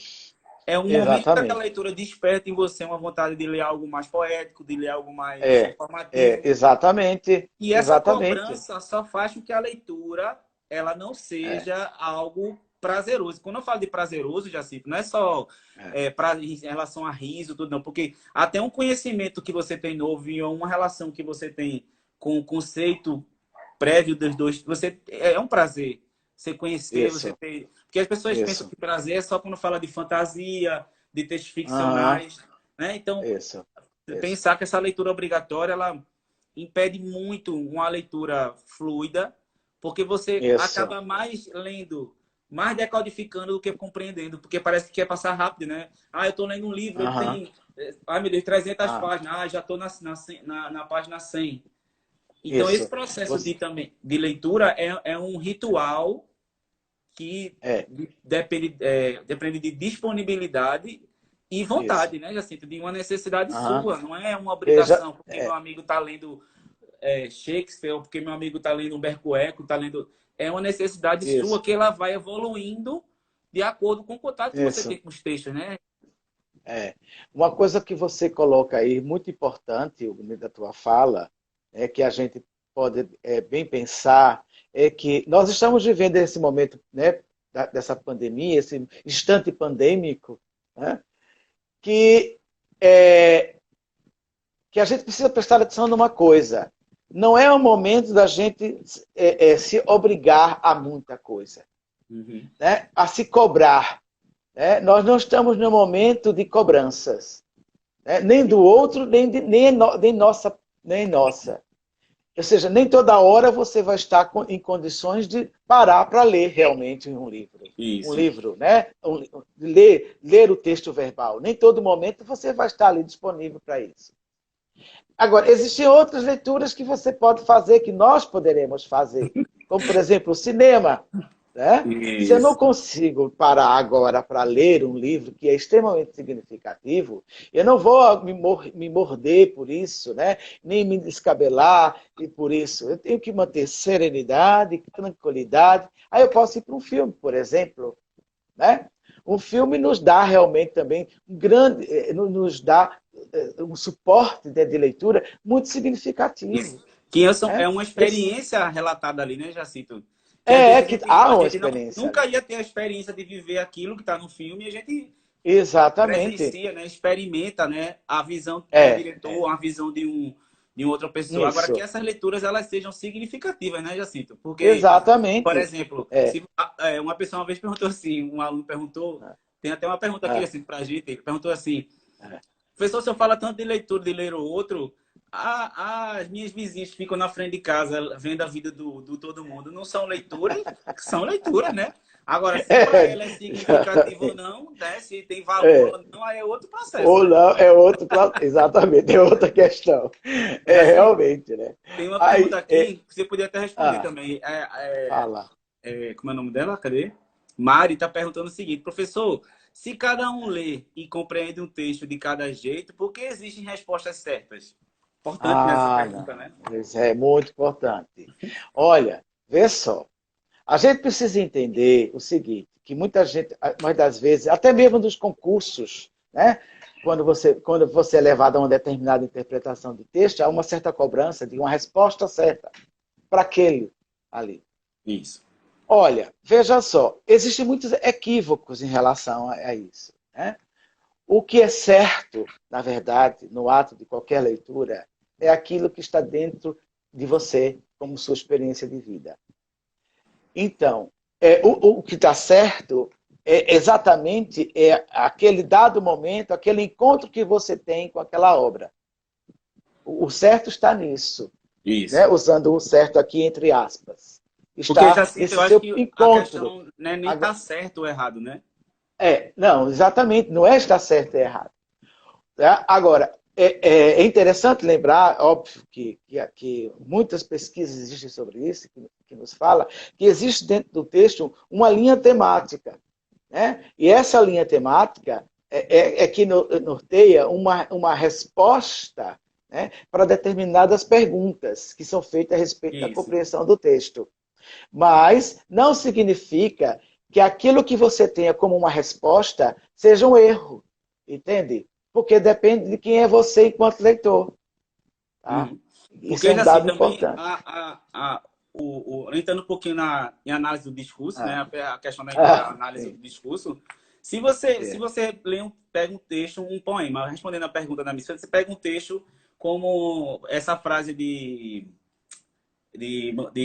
É um momento que aquela Exatamente. leitura desperta em você uma vontade de ler algo mais poético, de ler algo mais É. É. informativo. Exatamente. E essa Exatamente. cobrança só faz com que a leitura ela não É. seja algo prazeroso. Quando eu falo de prazeroso, Jacinto, não é só É. em relação a riso, tudo não, porque até um conhecimento que você tem novo e uma relação que você tem com o conceito prévio dos dois, você é um prazer. Você conhecer, você Isso. ter. Porque as pessoas pensam Isso. que prazer é só quando fala de fantasia, de textos Aham. ficcionais, né? Então, Isso. Isso. pensar que essa leitura obrigatória ela impede muito uma leitura fluida, porque você Isso. acaba mais lendo, mais decodificando do que compreendendo, porque parece que quer passar rápido, né? Ah, eu estou lendo um livro, ele Aham. tem, ai meu Deus, 300 Ah. páginas, ah, já estou na página 100. Então, esse Isso. processo Você... de leitura é um ritual que É. depende de disponibilidade e Isso. vontade, né, Jacinto? De uma necessidade Aham. sua, não é uma Veja. obrigação, porque meu É. amigo está lendo Shakespeare, ou porque meu amigo está lendo Humberto Eco, está lendo. É uma necessidade sua Isso. que ela vai evoluindo de acordo com o contato que você tem Isso. com os textos, né? É. Uma coisa que você coloca aí, muito importante, da tua fala, é que a gente pode bem pensar, é que nós estamos vivendo esse momento, né, dessa pandemia, esse instante pandêmico, né, que, é, que a gente precisa prestar atenção numa coisa. Não é o momento da gente se obrigar a muita coisa, Uhum. né, a se cobrar. Né? Nós não estamos no momento de cobranças. Né? Nem do outro, nem nossa. Ou seja, nem toda hora você vai estar em condições de parar para ler realmente um livro. Um Isso. livro, né? Ler o texto verbal. Nem todo momento você vai estar ali disponível para isso. Agora, existem outras leituras que você pode fazer, que nós poderemos fazer. Como, por exemplo, o cinema. Né? Se eu não Isso. consigo parar agora para ler um livro que é extremamente significativo, eu não vou me morder por isso, né? Nem me descabelar e por isso. Eu tenho que manter serenidade, tranquilidade. Aí eu posso ir para um filme, por exemplo. Né? Um filme nos dá realmente também nos dá um suporte de leitura muito significativo. é né? uma experiência relatada ali, né, Jacinto? Que às É, vezes que há a uma gente experiência nunca ali. ia ter a experiência de viver aquilo que está no filme e a gente Exatamente. presencia, né, experimenta, né, a visão de um É, diretor, a visão de outra pessoa. Agora, que isso. essas leituras elas sejam significativas, né, Jacinto? Porque, por Exatamente. exemplo, É. se uma pessoa uma vez perguntou assim, um aluno perguntou, tem até uma pergunta aqui É, assim, para a gente, ele perguntou assim, é. professor, o senhor fala tanto de leitura, de ler o outro, as minhas vizinhas que ficam na frente de casa vendo a vida do todo mundo. Não são leituras? São leituras, né? Agora, se para É, ela é significativo ou não, né? Se tem valor é. ou não, aí é outro processo, Ou né? não, é outro. Exatamente, é outra questão. É Jacinto, realmente, né? tem uma pergunta Aí, aqui que você podia até responder ah, também. fala. Como é o nome dela? Cadê? Mari está perguntando o seguinte, professor, se cada um lê e compreende um texto de cada jeito, por que existem respostas certas? Importante nessa Ah, pergunta, né? não. Isso é muito importante. Olha, vê só. A gente precisa entender o seguinte, que muita gente, muitas das vezes, até mesmo nos concursos, né? Quando você é levado a uma determinada interpretação de texto, há uma certa cobrança de uma resposta certa para aquele ali. Isso. Olha, veja só, existem muitos equívocos em relação a isso, né? O que é certo, na verdade, no ato de qualquer leitura, é aquilo que está dentro de você, como sua experiência de vida. Então, o que está certo é exatamente aquele dado momento, aquele encontro que você tem com aquela obra. O certo está nisso, né? Isso. Usando o certo aqui entre aspas. Porque, Está Jacinto, nesse eu acho seu que a encontro. questão não é nem tá certo ou errado, né? Não, exatamente, não é estar certo e errado. Tá? Agora, é interessante lembrar, óbvio, que muitas pesquisas existem sobre isso, que nos fala, que existe dentro do texto uma linha temática. Né? E essa linha temática é que norteia uma resposta, né, para determinadas perguntas que são feitas a respeito da Isso. compreensão do texto. Mas não significa que aquilo que você tenha como uma resposta seja um erro, entende? Porque depende de quem é você enquanto leitor. Tá? Uhum. Isso é Porque, um assim, dado também, importante. entrando um pouquinho em análise do discurso, né? Ah, A questão da ah, análise do sim, discurso, se é, você pega um texto, um poema, respondendo a pergunta da missão, você pega um texto como essa frase que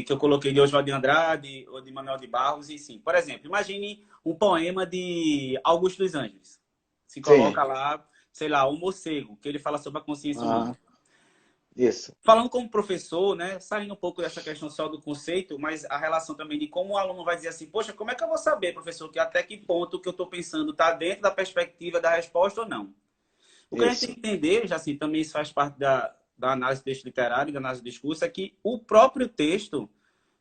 eu coloquei de Oswald de Andrade ou de Manuel de Barros, e sim. Por exemplo, imagine um poema de Augusto dos Anjos. Se sim. coloca lá, sei lá, o Morcego, que ele fala sobre a consciência humana. Ah, isso. Falando como professor, né, saindo um pouco dessa questão só do conceito, mas a relação também de como o aluno vai dizer assim, poxa, como é que eu vou saber, professor, que até que ponto o que eu estou pensando está dentro da perspectiva da resposta ou não? O que a gente tem Isso. que entender, já assim, também isso faz parte da análise do texto literário, da análise do discurso, é que o próprio texto,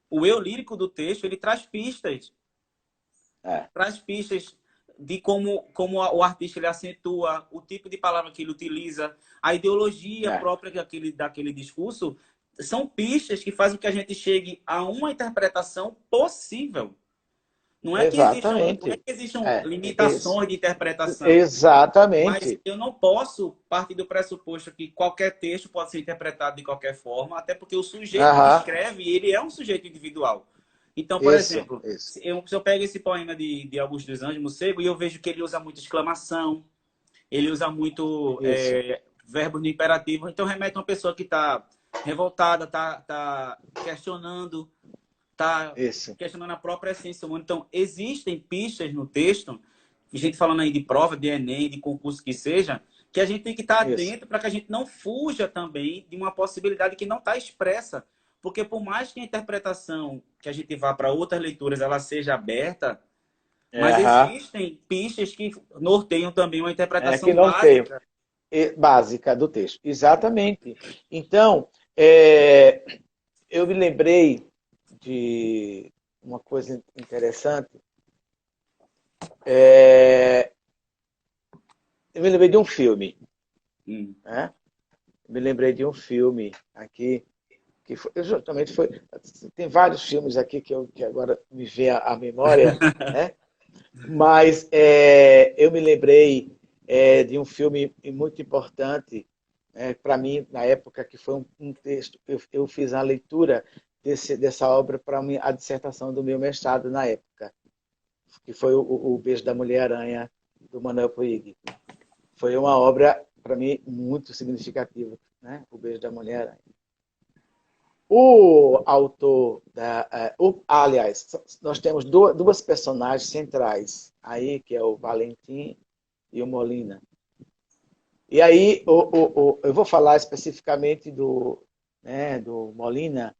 o eu lírico do texto, ele É, traz pistas de como o artista ele acentua, o tipo de palavra que ele utiliza, a ideologia é. própria daquele discurso, são pistas que fazem com que a gente chegue a uma interpretação possível. Não é Exatamente. que existam É, isso. limitações de interpretação, mas Exatamente. eu não posso partir do pressuposto que qualquer texto pode ser interpretado de qualquer forma, até porque o sujeito que Aham. escreve, ele é um sujeito individual. Então, por Isso, exemplo, isso. se eu pego esse poema de Augusto dos Anjos, Morcego, e eu vejo que ele usa muito exclamação, ele usa muito Isso. verbos no imperativo, então remete a uma pessoa que está revoltada, está questionando, está Isso. questionando a própria essência humana. Então, existem pistas no texto, a gente falando aí de prova, de Enem, de concurso que seja, que a gente tem que estar Isso. atento para que a gente não fuja também de uma possibilidade que não está expressa. Porque por mais que a interpretação que a gente vá para outras leituras ela seja aberta, mas Aham. existem pistas que norteiam também uma É que interpretação norteio. básica. Básica do texto. Exatamente. Então, eu me lembrei de uma coisa interessante. É, eu me lembrei de um filme. Hum. Né? Me lembrei de um filme aqui, que foi, justamente foi. Tem vários filmes aqui que agora me vem à memória, né? Mas eu me lembrei de um filme muito importante, para mim, na época que foi um texto, eu fiz a leitura dessa obra para a dissertação do meu mestrado na época, que foi o Beijo da Mulher-Aranha, do Manuel Puig. Foi uma obra, para mim, muito significativa, né? O Beijo da Mulher-Aranha. O autor aliás, nós temos duas personagens centrais aí, que é o Valentim e o Molina. E aí eu vou falar especificamente do Molina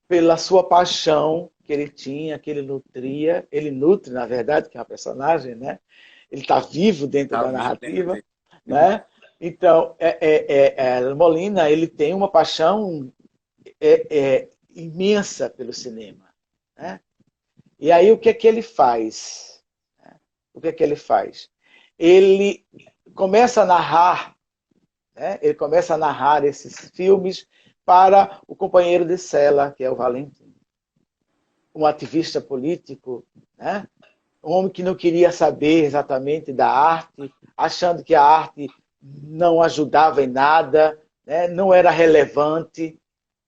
pela sua paixão que ele tinha, que ele nutria, ele nutre, na verdade, que é uma personagem, né? Ele está vivo dentro da narrativa, né? Então, Molina, ele tem uma paixão imensa pelo cinema, né? E aí o que é que ele faz? O que é que ele faz? Ele começa a narrar, né? Ele começa a narrar esses filmes para o companheiro de cela, que é o Valentim, um ativista político, né? Um homem que não queria saber exatamente da arte, achando que a arte não ajudava em nada, né? Não era relevante.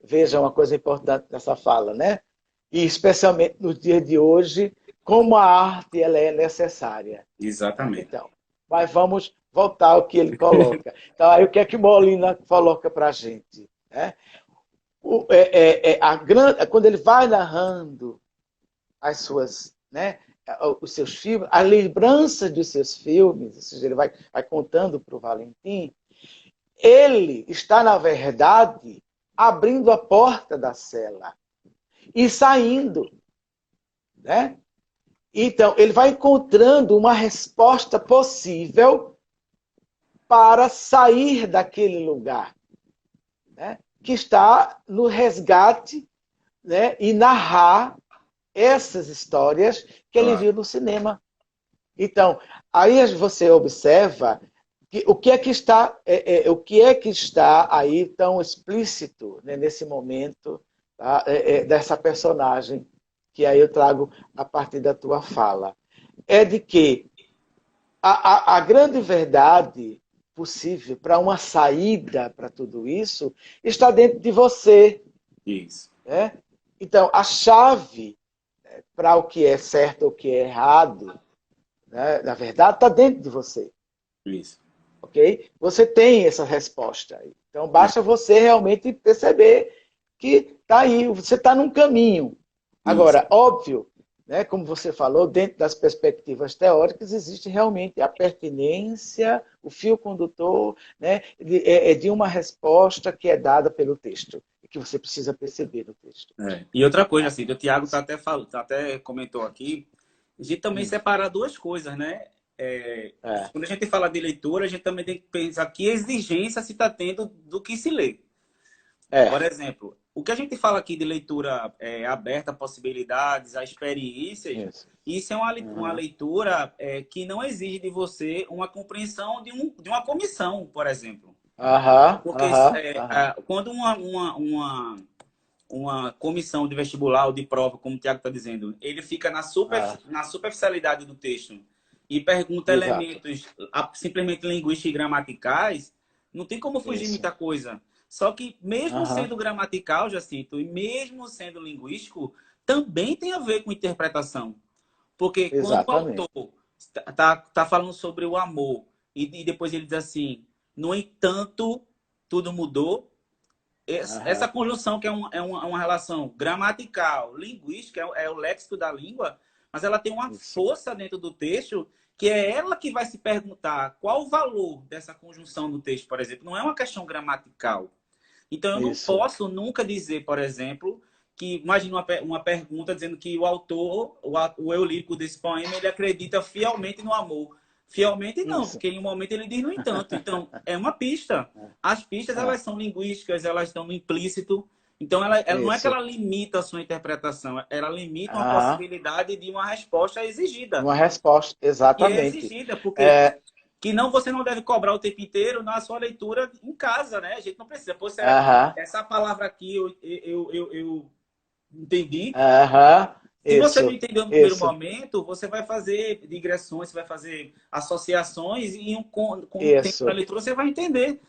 Veja uma coisa importante nessa fala, né? E especialmente nos dias de hoje, como a arte ela é necessária. Exatamente. Então, mas vamos voltar ao que ele coloca. Então, aí o que é que Molina coloca para a gente? Né? Quando ele vai narrando as suas, né, os seus filmes, as lembranças dos seus filmes, ou seja, ele vai contando para o Valentim, ele está, na verdade, abrindo a porta da cela e saindo, né? Então, ele vai encontrando uma resposta possível para sair daquele lugar, né? Que está no resgate, né? E narrar essas histórias que ele viu no cinema. Então, aí você observa que o que é que está aí tão explícito, né, nesse momento, tá? Dessa personagem que aí eu trago a partir da tua fala. É de que a grande verdade possível para uma saída para tudo isso está dentro de você. Isso. Né? Então, a chave para o que é certo ou o que é errado, né, na verdade, está dentro de você. Isso. Ok? Você tem essa resposta. Então, basta você realmente perceber que está aí, você está num caminho. Agora, óbvio, né, como você falou, dentro das perspectivas teóricas, existe realmente a pertinência, o fio condutor, né, de uma resposta que é dada pelo texto, e que você precisa perceber no texto. E outra coisa, assim, o Tiago até comentou aqui, a gente também separa duas coisas, né? Quando a gente fala de leitura, a gente também tem que pensar que exigência se está tendo do que se lê. Por exemplo, o que a gente fala aqui de leitura aberta a possibilidades, a experiências, isso é uma leitura que não exige de você uma compreensão de uma comissão, por exemplo. Porque quando uma comissão de vestibular ou de prova, como o Tiago está dizendo, ele fica na superficialidade do texto e pergunta elementos simplesmente linguísticos e gramaticais, não tem como fugir muita coisa. Só que mesmo sendo gramatical, Jacinto, e mesmo sendo linguístico, também tem a ver com interpretação. Porque quando o autor está falando sobre o amor e depois ele diz assim, no entanto, tudo mudou, essa conjunção que é uma relação gramatical, linguística, é o léxico da língua, mas ela tem uma força dentro do texto que é ela que vai se perguntar qual o valor dessa conjunção no texto, por exemplo. Não é uma questão gramatical. Então, eu não posso nunca dizer, por exemplo, que imagina uma pergunta dizendo que o autor, o eu lírico desse poema, ele acredita fielmente no amor. Fielmente não, porque em um momento ele diz no entanto. Então, é uma pista. As pistas, elas são linguísticas, elas estão no implícito. Então, ela não é que ela limita a sua interpretação, ela limita uma possibilidade de uma resposta exigida. Uma resposta, exatamente. E é exigida, porque você não deve cobrar o tempo inteiro na sua leitura em casa, né? A gente não precisa. Pô, essa palavra aqui eu entendi. Se você não entendeu no primeiro momento, você vai fazer digressões, você vai fazer associações e com o tempo da leitura você vai entender.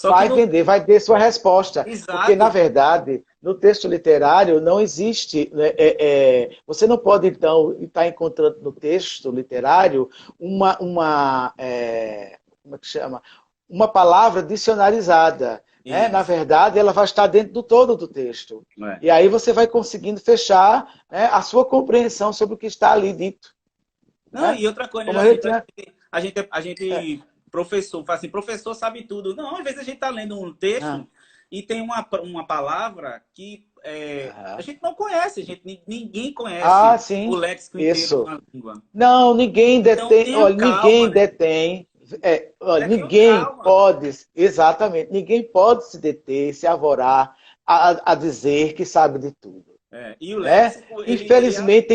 Só que no... vai ter sua resposta. Porque, na Exato. verdade, no texto literário não existe. Você não pode, então, estar encontrando no texto literário como é que chama? Uma palavra dicionarizada. Né? Na Isso. verdade, ela vai estar dentro do todo do texto. É. E aí você vai conseguindo fechar, né, a sua compreensão sobre o que está ali dito. Não, Né? e outra coisa, Como já a assim, gente, né? a gente, professor, fala assim, professor sabe tudo. Não, às vezes a gente está lendo um texto Ah, e tem uma palavra que a aham. gente não conhece, ninguém Ah, conhece o sim, léxico inteiro de isso. uma língua. Não, ninguém Então detém, tenha olha, calma, ninguém né? detém, olha, Tenha ninguém calma. pode, exatamente, ninguém pode se deter, se arvorar a dizer que sabe de tudo. E o Né? léxico, ele Infelizmente,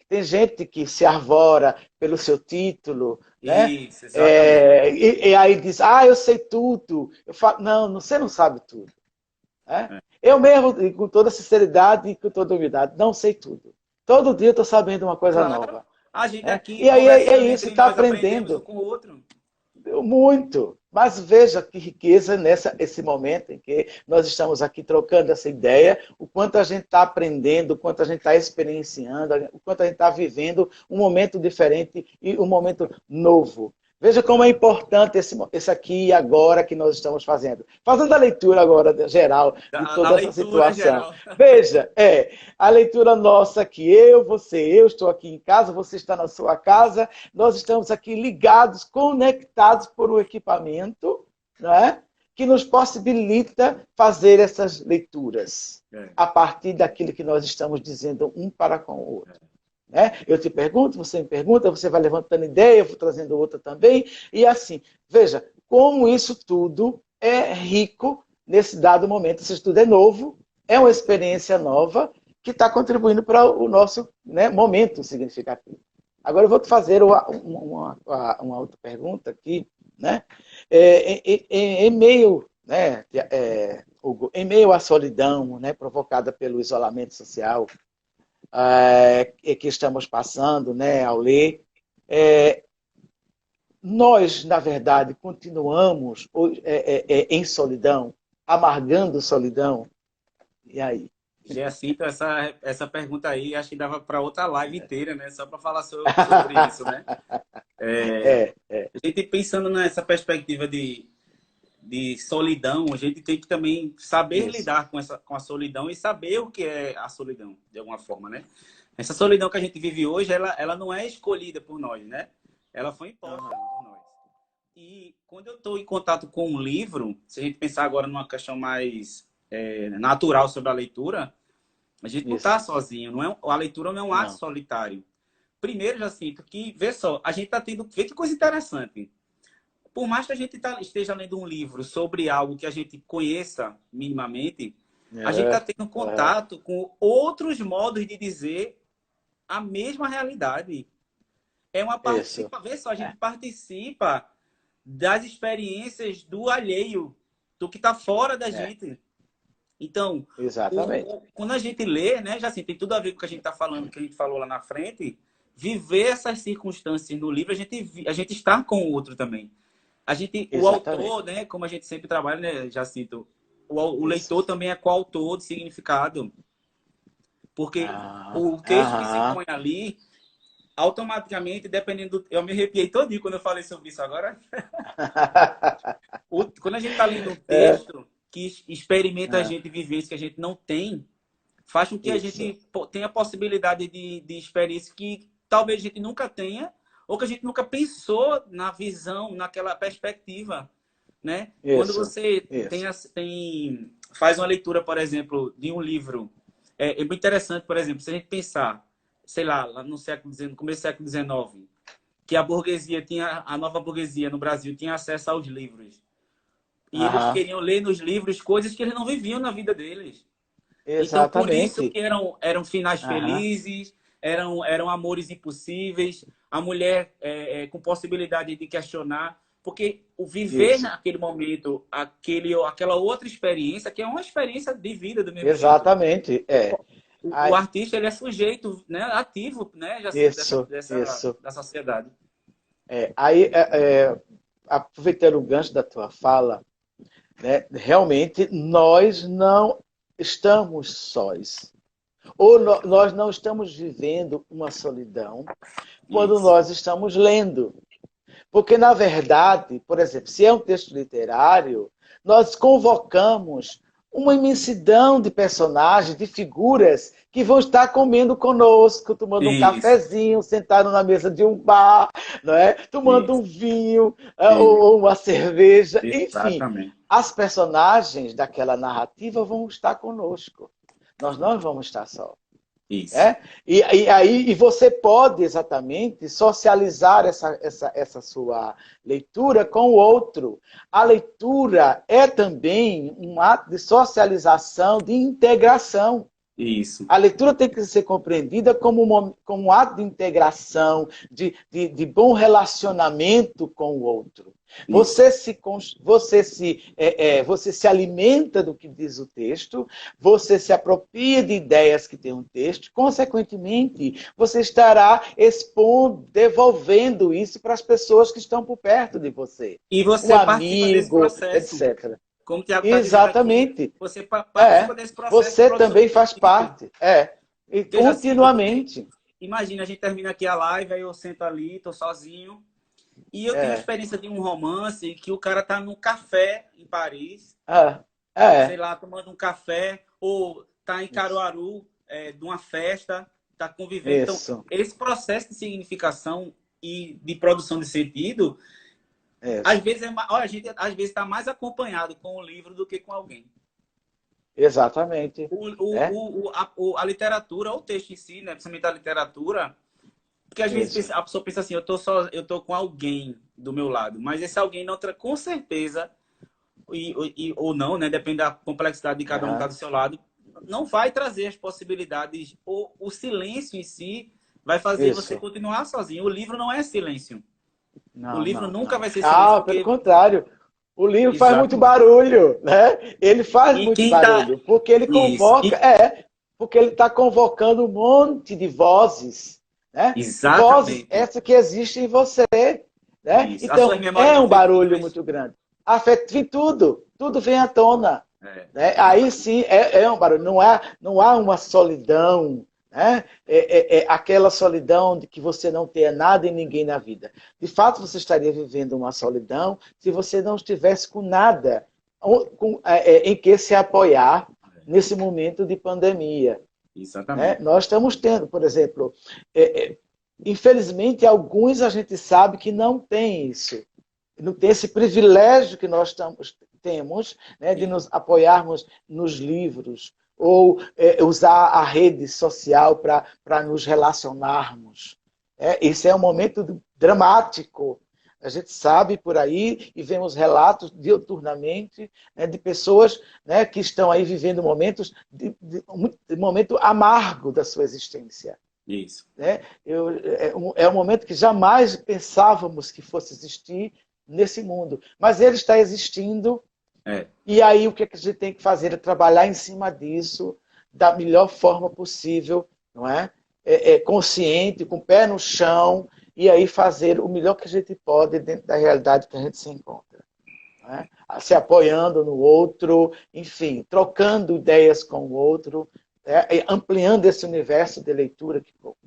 tem gente que se arvora pelo seu título, né? Isso, exatamente. E aí diz, eu sei tudo. Eu falo, não, você não sabe tudo. Né? É. Eu mesmo, com toda sinceridade e com toda humildade, não sei tudo. Todo dia eu estou sabendo uma coisa Claro, nova. a gente Né? aqui E aí é conversando isso, entre está nós, aprendemos um aprendendo. com o outro. Muito. Mas veja que riqueza esse momento em que nós estamos aqui trocando essa ideia, o quanto a gente está aprendendo, o quanto a gente está experienciando, o quanto a gente está vivendo um momento diferente e um momento novo. Veja como é importante esse aqui e agora que nós estamos fazendo. Fazendo a leitura agora geral de A toda essa leitura situação. geral. Veja, a leitura nossa aqui, eu estou aqui em casa, você está na sua casa, nós estamos aqui ligados, conectados por um equipamento, né, que nos possibilita fazer essas leituras É. a partir daquilo que nós estamos dizendo um para com o outro. Né? Eu te pergunto, você me pergunta, você vai levantando ideia, eu vou trazendo outra também, e assim, veja, como isso tudo é rico nesse dado momento. Isso tudo é novo, é uma experiência nova que está contribuindo para o nosso, né, momento significativo. Agora eu vou te fazer uma outra pergunta aqui, né? Em meio, né, Hugo, em meio à solidão, né, provocada pelo isolamento social, que estamos passando, né, ao ler, é, nós, na verdade, continuamos em solidão, amargando solidão. E aí? Jacinto, essa pergunta aí, acho que dava para outra live inteira, né? Só para falar sobre isso, né? É, A gente pensando nessa perspectiva de solidão, a gente tem que também saber isso. lidar com a solidão e saber o que é a solidão, de alguma forma, né? Essa solidão que a gente vive hoje, ela não é escolhida por nós, né? Ela foi imposta Uhum. por nós. E quando eu estou em contato com um livro, se a gente pensar agora numa questão mais natural sobre a leitura, a gente não está Isso. sozinho. Não é, a leitura não é um ato Não. solitário. Primeiro, já sinto que, vê só, a gente está tendo. Vê que coisa interessante. Por mais que a gente esteja lendo um livro sobre algo que a gente conheça minimamente, a gente está tendo Uhum. contato com outros modos de dizer a mesma realidade. É uma Isso. participa, vê só, a gente participa das experiências do alheio, do que está fora da É, gente. Então, exatamente. quando a gente lê, né, já assim, tem tudo a ver com o que a gente está falando, que a gente falou lá na frente, viver essas circunstâncias no livro, a gente está com o outro também. O Exatamente. autor, né, como a gente sempre trabalha, né, Jacinto, o Isso. leitor também é coautor de significado, porque Ah, o texto que se aham. põe ali, automaticamente, dependendo eu me arrepiei todinho quando eu falei sobre isso agora. Quando a gente está lendo um É, texto que experimenta a é, gente viver isso que a gente não tem, faz com que a isso. gente tenha a possibilidade de experiência que talvez a gente nunca tenha, ou que a gente nunca pensou na visão, naquela perspectiva, né? Quando Isso. você Isso. faz uma leitura, por exemplo, de um livro, é muito interessante, por exemplo, se a gente pensar, sei lá no século XIX, no começo do século XIX, que a burguesia tinha, a nova burguesia no Brasil tinha acesso aos livros. E eles Aham. queriam ler nos livros coisas que eles não viviam na vida deles. Então, por isso Exatamente. que eram finais Aham. felizes, eram amores impossíveis, a mulher com possibilidade de questionar, porque o viver Isso. naquele momento, aquela outra experiência, que é uma experiência de vida do mesmo jeito. Exatamente. O Ai, artista ele é sujeito, né, ativo, né, já assim, isso. Isso. da sociedade. Aí, aproveitando o gancho da tua fala, né, realmente nós não estamos sós. Ou nós não estamos vivendo uma solidão quando Isso. nós estamos lendo. Porque, na verdade, por exemplo, se é um texto literário, nós convocamos uma imensidão de personagens, de figuras que vão estar comendo conosco, tomando um Isso. cafezinho, sentado na mesa de um bar, não é? Tomando um Isso. vinho Isso. ou uma cerveja, enfim. Exatamente. As personagens daquela narrativa vão estar conosco. Nós não vamos estar só. Isso. É? E você pode exatamente socializar essa sua leitura com o outro. A leitura é também um ato de socialização, de integração. Isso. A leitura tem que ser compreendida como um ato de integração, de bom relacionamento com o outro. Isso. Você se alimenta do que diz o texto, você se apropria de ideias que tem um texto, consequentemente, você estará expondo, devolvendo isso para as pessoas que estão por perto de você. E Um você participa desse amigo, processo. etc. Como o Tiago está dizendo aqui, Exatamente. você É. participa desse processo de Você produção também de faz conteúdo. parte. É. E Porque eu já sinto, porque, continuamente. imagina, a gente termina aqui a live, aí eu sento ali, estou sozinho, e eu tenho a É. experiência de um romance que o cara tá num café em Paris, É. sei É. lá, tomando um café, ou tá em Isso. Caruaru, de uma festa, tá convivendo. Então, Isso. esse processo de significação e de produção de sentido, às Isso. vezes, olha, a gente às vezes está mais acompanhado com o livro do que com alguém. Exatamente. É. A literatura, ou o texto em si, né? Principalmente a literatura, porque às vezes Isso. a pessoa pensa assim, eu tô com alguém do meu lado, mas esse alguém não com certeza, ou não, né? Depende da complexidade de cada um que está Aham. do seu lado, não vai trazer as possibilidades, ou o silêncio em si vai fazer você Isso. continuar sozinho. O livro não é silêncio. O Não, livro não, nunca não. vai ser silêncio, Ah, pelo porque. contrário. O livro faz muito Exatamente. barulho, né? Ele faz E muito quem tá. barulho, porque ele Isso. convoca, porque ele está convocando um monte de vozes, né? Vozes Exatamente. essa que existe em você, né? Isso. As Então, suas memórias é um barulho afetivas. muito grande. Afetivo em tudo, tudo vem à tona, É, né? Aí exatamente. sim é um barulho, não há uma solidão, né? É aquela solidão de que você não tenha nada e ninguém na vida. De fato, você estaria vivendo uma solidão se você não estivesse com nada em que se apoiar nesse momento de pandemia, né? Exatamente. Nós estamos tendo, por exemplo, infelizmente, alguns a gente sabe que não tem isso, não tem esse privilégio que nós temos, né, de nos apoiarmos nos livros ou usar a rede social para nos relacionarmos. Esse é um momento dramático. A gente sabe por aí e vemos relatos diuturnamente, né, de pessoas, né, que estão aí vivendo momentos de momento amargo da sua existência. Isso. Né? É um momento que jamais pensávamos que fosse existir nesse mundo. Mas ele está existindo, É. e aí o que a gente tem que fazer é trabalhar em cima disso da melhor forma possível, não é? Consciente, com o pé no chão, e aí fazer o melhor que a gente pode dentro da realidade que a gente se encontra. Não é? Se apoiando no outro, enfim, trocando ideias com o outro, ampliando esse universo de leitura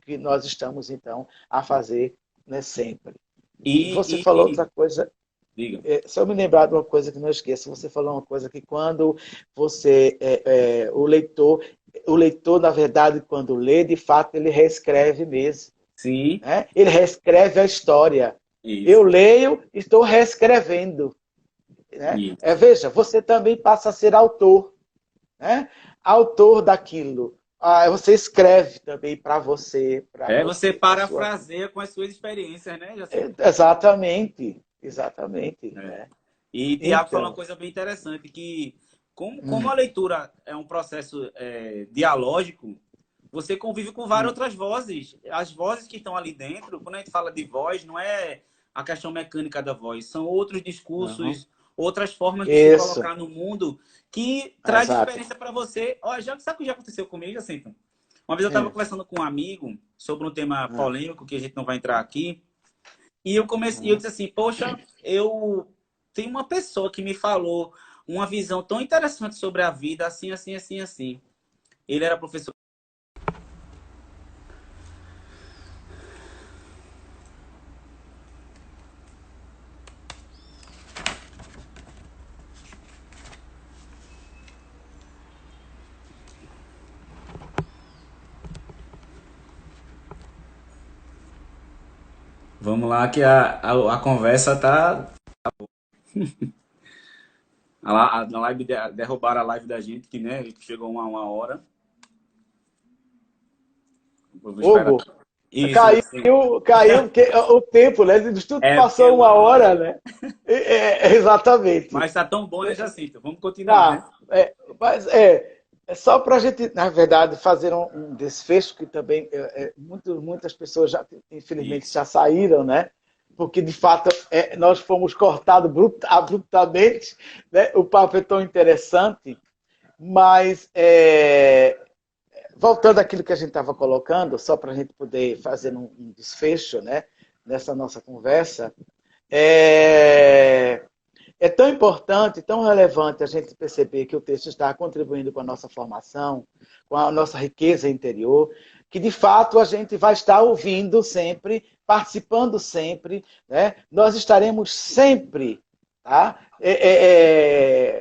que nós estamos, então, a fazer, né, sempre. E você falou E outra coisa, diga. só me lembrar de uma coisa que não esqueço, você falou uma coisa que quando você, o leitor, na verdade, quando lê, de fato, ele reescreve mesmo. Sim, Né? Ele reescreve a história. Eu isso. leio, estou reescrevendo. Né? Isso. Veja, você também passa a ser autor. Né? Autor daquilo. Você escreve também para você, Você para sua parafraseia com as suas experiências, né, Jacinto? Exatamente, exatamente. É. Né? E Tiago falou uma Então, coisa bem interessante, que como a leitura é um processo dialógico, você convive com várias hum, outras vozes. As vozes que estão ali dentro, quando a gente fala de voz, não é a questão mecânica da voz, são outros uhum. discursos, outras formas de se Isso, colocar no mundo que traz exato. experiência para você. Olha, sabe o que já aconteceu comigo, Jacinto? Uma vez eu estava Hum, conversando com um amigo sobre um tema hum, polêmico que a gente não vai entrar aqui, e eu uhum. disse assim, poxa, eu tem uma pessoa que me falou uma visão tão interessante sobre a vida, assim, assim, assim, assim. Ele era professor. Vamos lá, que a conversa tá. A live, derrubaram a live da gente, que né, chegou uma hora. Vou esperar. Hugo, Isso, assim. caiu o tempo, né? De tudo Porque é passou uma uma hora, hora. né? Mas Exatamente. tá tão bom, né, Jacinto? Vamos continuar, né? Tá, mas é só para a gente, na verdade, fazer um desfecho que também muitas pessoas já, infelizmente, Isso. já saíram, né? Porque, de fato, nós fomos cortados abruptamente, né? O papo é tão interessante, mas voltando àquilo que a gente estava colocando, só para a gente poder fazer um desfecho, né? Nessa nossa conversa, é, é tão importante, tão relevante a gente perceber que o texto está contribuindo com a nossa formação, com a nossa riqueza interior, que de fato a gente vai estar ouvindo sempre, participando sempre, né? Nós estaremos sempre, tá?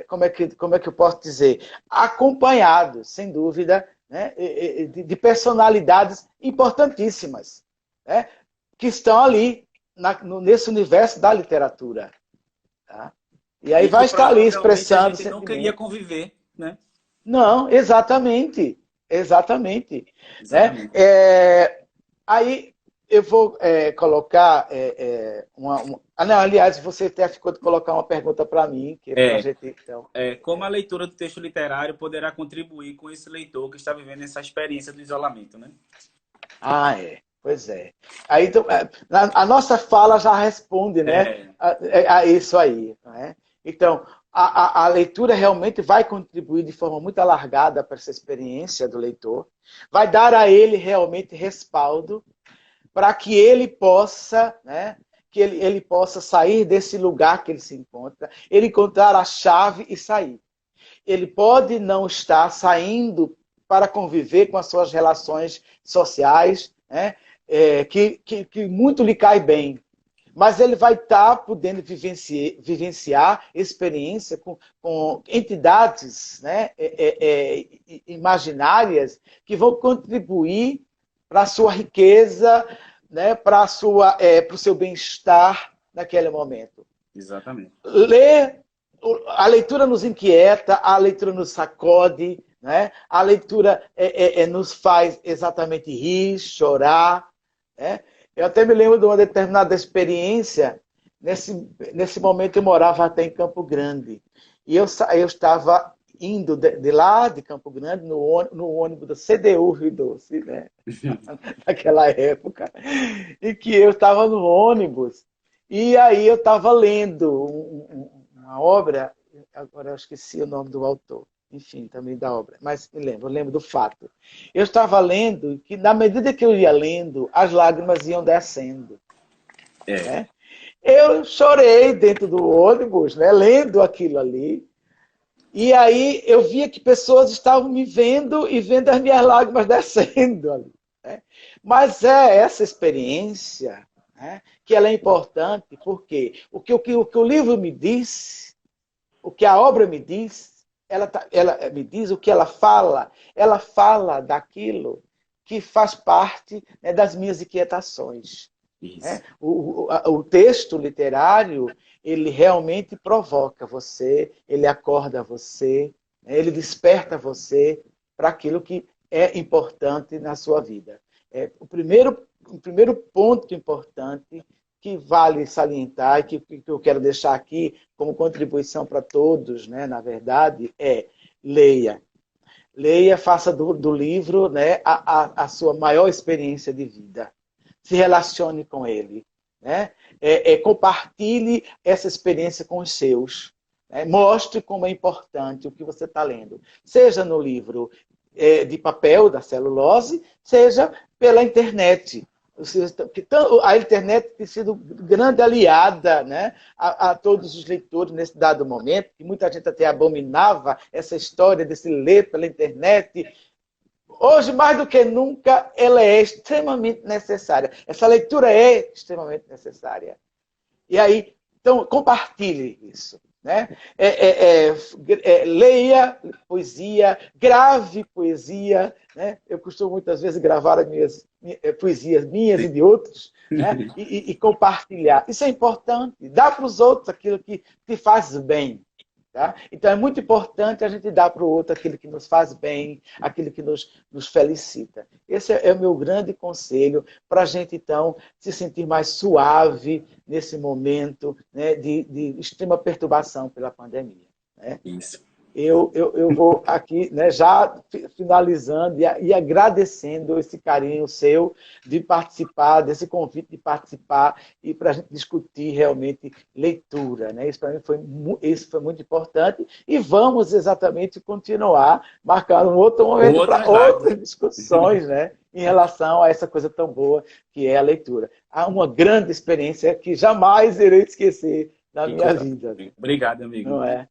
Como é que eu posso dizer? Acompanhados, sem dúvida, né? De personalidades importantíssimas, né? Que estão ali nesse universo da literatura. Tá? E aí E vai que estar ali provavelmente a expressando gente nunca iria sentimento. conviver, né? Não, exatamente. Exatamente. Né? Exatamente. Aí eu vou colocar não, aliás, você até ficou de colocar uma pergunta para mim, que é para a É, gente, então. como a leitura do texto literário poderá contribuir com esse leitor que está vivendo essa experiência do isolamento, né? Ah, é. Pois é. Aí, então, a nossa fala já responde, né, É, a isso aí. Né? Então, a leitura realmente vai contribuir de forma muito alargada para essa experiência do leitor, vai dar a ele realmente respaldo para que ele possa, né, que ele possa sair desse lugar que ele se encontra, ele encontrar a chave e sair. Ele pode não estar saindo para conviver com as suas relações sociais, né, que muito lhe cai bem. Mas ele vai estar podendo vivenciar experiência com entidades, né, imaginárias que vão contribuir para a sua riqueza, né, para o seu bem-estar naquele momento. exatamente. Ler, a leitura nos inquieta, a leitura nos sacode, né? A leitura nos faz exatamente rir, chorar. Né? Eu até me lembro de uma determinada experiência. Nesse momento eu morava até em Campo Grande. E eu estava indo de lá de Campo Grande no ônibus da CDU Rio Doce, né? Naquela época, e que eu estava no ônibus, e aí eu estava lendo uma obra, agora eu esqueci o nome do autor, enfim, também da obra, mas eu lembro do fato. Eu estava lendo que, na medida que eu ia lendo, as lágrimas iam descendo. É, Né? Eu chorei dentro do ônibus, né, lendo aquilo ali, e aí eu via que pessoas estavam me vendo e vendo as minhas lágrimas descendo ali. Né? Mas é essa experiência, né, que ela é importante, porque o que o livro me diz, o que a obra me diz, ela me diz o que ela fala daquilo que faz parte, né, das minhas inquietações. isso. Né? O texto literário, ele realmente provoca você, ele acorda você, né? Ele desperta você para aquilo que é importante na sua vida. O primeiro ponto importante que vale salientar e que eu quero deixar aqui como contribuição para todos, né, na verdade, leia. Leia, faça do livro, né, a sua maior experiência de vida. Se relacione com ele. Né? Compartilhe essa experiência com os seus. Né? Mostre como é importante o que você está lendo. Seja no livro de papel, da celulose, seja pela internet. A internet tem sido grande aliada, né, a todos os leitores nesse dado momento, que muita gente até abominava essa história desse ler pela internet. Hoje, mais do que nunca, ela é extremamente necessária. Essa leitura é extremamente necessária. E aí, então, compartilhe isso. Né? Leia poesia, grave poesia. Né? Eu costumo muitas vezes gravar as minhas poesias minhas e de outros, né? E compartilhar. Isso é importante. Dá para os outros aquilo que te faz bem. Tá? Então é muito importante a gente dar para o outro aquilo que nos faz bem, aquilo que nos felicita. Esse é o meu grande conselho para a gente, então, se sentir mais suave nesse momento, né, de extrema perturbação pela pandemia. Né? Isso. Eu vou aqui, né, já finalizando e agradecendo esse carinho seu de participar, desse convite de participar e para a gente discutir realmente leitura. Né? Isso para mim foi muito importante e vamos exatamente continuar, marcar um outro momento para outras discussões, né, em relação a essa coisa tão boa que é a leitura. Há uma grande experiência que jamais irei esquecer na minha vida. Obrigado, amigo. Não é?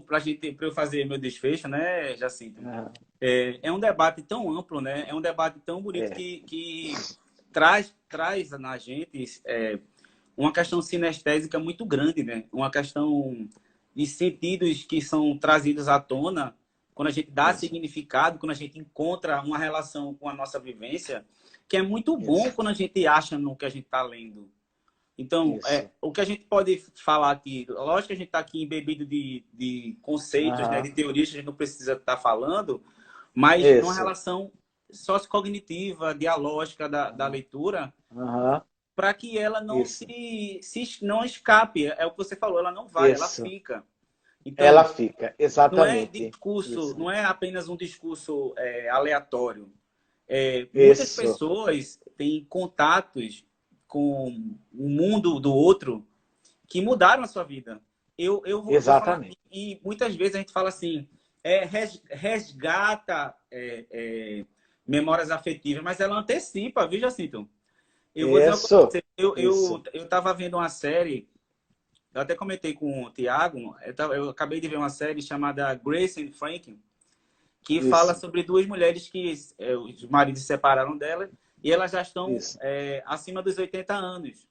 Para eu fazer meu desfecho, né, Jacinto? É um debate tão amplo, né? É um debate tão bonito que traz na gente uma questão sinestésica muito grande, né? Uma questão de sentidos que são trazidos à tona quando a gente dá significado, quando a gente encontra uma relação com a nossa vivência, que é muito bom quando a gente acha no que a gente está lendo. Então, o que a gente pode falar aqui, lógico que a gente está aqui embebido de conceitos, né, de teorias que a gente não precisa estar falando, mas uma relação sociocognitiva, dialógica da leitura, para que ela não não escape. É o que você falou, ela não vai, ela fica. Então, ela fica, exatamente. Não é discurso, não é apenas um discurso aleatório. Muitas pessoas têm contatos com o mundo do outro que mudaram a sua vida. Eu vou falar, e muitas vezes a gente fala assim, resgata memórias afetivas, mas ela antecipa, viu, Jacinto? Eu vou dizer uma coisa, eu estava vendo uma série, eu até comentei com o Tiago, eu acabei de ver uma série chamada Grace and Franklin, que fala sobre duas mulheres que os maridos se separaram dela, e elas já estão acima dos 80 anos.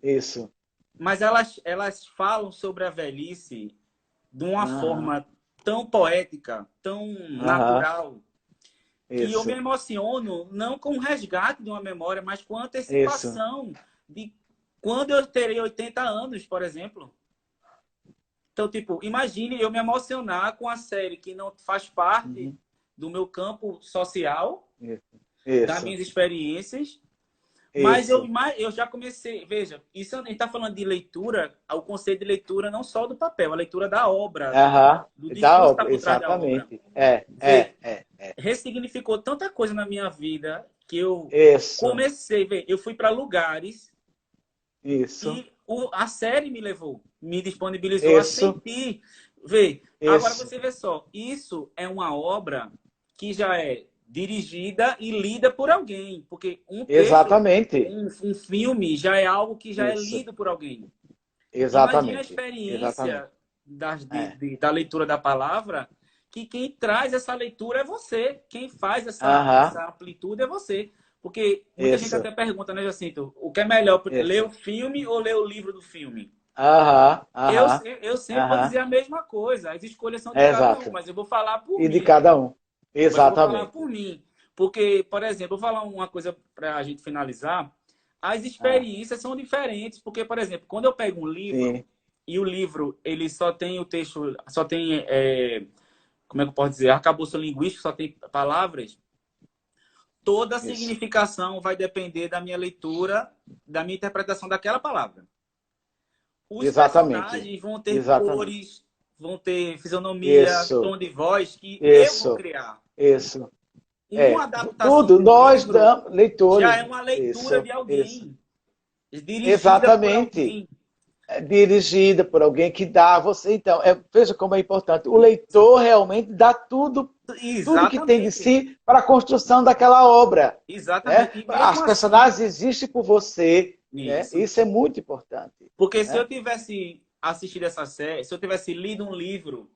Isso. Mas elas falam sobre a velhice de uma forma tão poética, tão natural, que eu me emociono não com o resgate de uma memória, mas com a antecipação de quando eu terei 80 anos, por exemplo. Então, tipo, imagine eu me emocionar com a série que não faz parte do meu campo social, das minhas experiências, mas eu já comecei, veja, isso a gente está falando de leitura, o conceito de leitura não só do papel, a leitura da obra, do discurso que está por trás da obra. Ressignificou tanta coisa na minha vida que eu comecei, eu fui para lugares e a série me levou, me disponibilizou a sentir. Agora você vê só, isso é uma obra que já é dirigida e lida por alguém. Porque um texto, um filme, já é algo que já é lido por alguém. Imagina a experiência da leitura da palavra, que quem traz essa leitura é você. Quem faz essa amplitude é você. Porque muita gente até pergunta, né, Jacinto? O que é melhor, ler o filme ou ler o livro do filme? Eu sempre vou dizer a mesma coisa. As escolhas são de cada um, mas eu vou falar por mim. E de cada um. Exatamente. Eu vou falar por mim. Porque, por exemplo, vou falar uma coisa para a gente finalizar. As experiências são diferentes. Porque, por exemplo, quando eu pego um livro e o livro ele só tem o texto, só tem, como é que eu posso dizer? Arcabouço linguístico, só tem palavras. Toda a significação vai depender da minha leitura, da minha interpretação daquela palavra. Os personagens vão ter cores, vão ter fisionomia, tom de voz que eu vou criar. Uma adaptação tudo, nós damos leitores. Já é uma leitura de alguém. Dirigida por alguém. Dirigida por alguém que dá a você. Então, veja como é importante. O leitor realmente dá tudo tudo que tem de Exatamente. si para a construção daquela obra. Né? Exatamente. E As mesmo assim, personagens existem por você. Né? isso. Isso é muito importante. Porque se Né? eu tivesse assistido essa série, se eu tivesse lido um livro,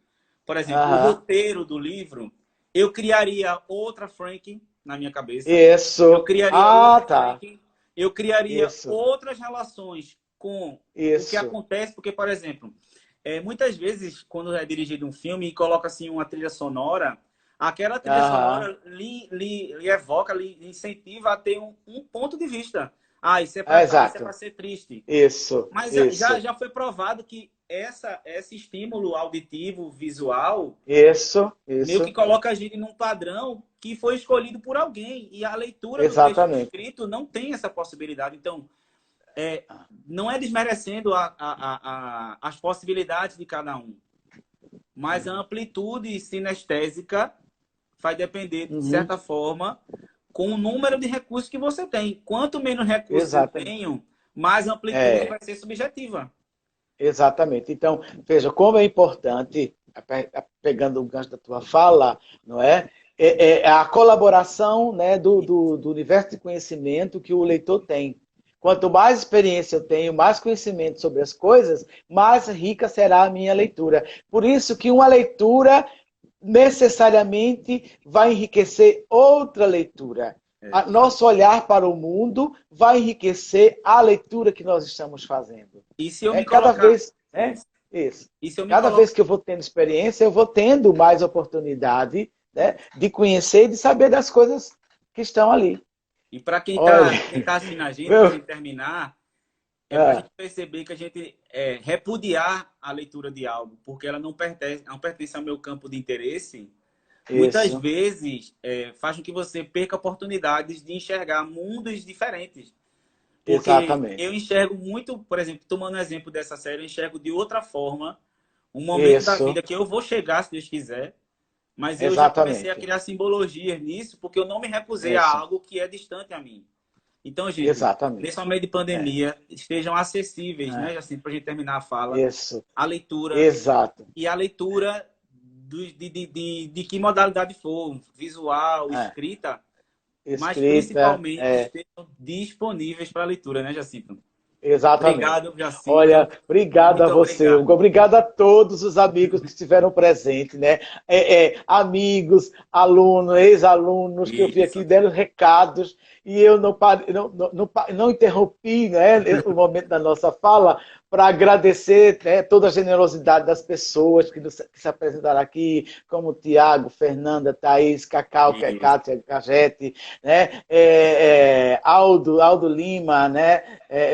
por exemplo, o Aham. roteiro do livro, eu criaria outra Frank na minha cabeça. Eu Isso. criaria Ah, outro tá. Frank. Eu criaria Isso. outras relações com o que Isso. acontece, porque, por exemplo, muitas vezes, quando é dirigido um filme e coloca assim uma trilha sonora, aquela trilha Aham. sonora lhe evoca, lhe incentiva a ter um ponto de vista. Ah, isso é Ah, para exato. ser triste. Isso. Mas Isso. já foi provado que esse estímulo auditivo, visual, Isso. meio que Isso. coloca a gente num padrão que foi escolhido por alguém. E a leitura do texto Exatamente. escrito não tem essa possibilidade. Então, não é desmerecendo as possibilidades de cada um, mas a amplitude sinestésica vai depender, de Uhum. certa forma, com o número de recursos que você tem. Quanto menos recursos eu Exatamente. tenho, mais amplitude É. vai ser subjetiva. Exatamente. Então, veja como é importante, pegando o gancho da tua fala, não é? É a colaboração, né, do universo de conhecimento que o leitor tem. Quanto mais experiência eu tenho, mais conhecimento sobre as coisas, mais rica será a minha leitura. Por isso que uma leitura necessariamente vai enriquecer outra leitura. Nosso olhar para o mundo vai enriquecer a leitura que nós estamos fazendo. E se eu É me cada colocar. vez, né? Isso. Isso. E se eu me Cada vez colocar. que eu vou tendo experiência, eu vou tendo mais oportunidade, né, de conhecer e de saber das coisas que estão ali. E para Olha, quem tá assistindo a gente, para a meu, gente terminar, é para a ah, gente perceber que a gente repudiar a leitura de algo, porque ela não pertence ao meu campo de interesse. Muitas isso, vezes faz com que você perca oportunidades de enxergar mundos diferentes. Porque eu exatamente. enxergo muito, por exemplo, tomando o exemplo dessa série, eu enxergo de outra forma um momento da Isso, vida que eu vou chegar, se Deus quiser, mas eu já comecei a exatamente. criar simbologias nisso, porque eu não me recusei a Isso, algo que é distante a mim. Então, gente, nesse exatamente. momento de É, pandemia, estejam acessíveis, é, né? Assim, para a gente terminar a fala, isso, a leitura exato. e a leitura de que modalidade for, visual, É, escrita, mas escrita, principalmente estejam disponíveis para a leitura, né, Jacinto? exatamente. Obrigado, Jacinto. Olha, obrigado a Muito você, Hugo. obrigado. Obrigado a todos os amigos que estiveram presentes, né? Amigos, alunos, ex-alunos que eu vi Isso. aqui deram recados e eu não interrompi, né, o momento da nossa fala para agradecer, né, toda a generosidade das pessoas que se apresentaram aqui, como Tiago, Fernanda, Thaís, Cacau, Isso. Cátia, Cajete, né? Aldo Lima, né?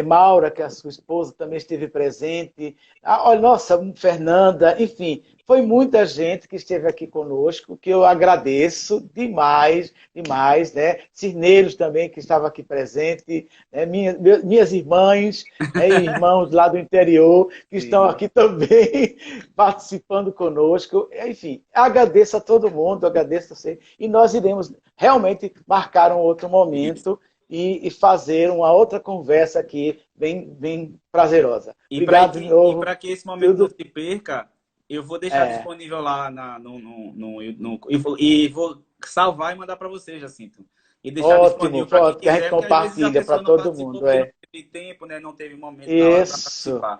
Maura, que é a sua esposa, também esteve presente. Olha, nossa, Fernanda, enfim, foi muita gente que esteve aqui conosco, que eu agradeço demais, demais, né? Cirneiros também, que estava aqui presente, né? Minhas irmãs, né? E irmãos lá do interior, que estão Sim. aqui também participando conosco. Enfim, agradeço a todo mundo, agradeço a você. E nós iremos realmente marcar um outro Isso. momento e fazer uma outra conversa aqui, bem prazerosa. E Obrigado de novo. para que esse momento não Tudo. se perca, eu vou deixar É, disponível lá e vou salvar e mandar para você, Jacinto. E deixar disponível ótimo, para quem que a gente quiser, porque às vezes a compartilha para pessoa não todo participou mundo. porque não teve tempo, né? Não teve momento na hora para Isso, participar.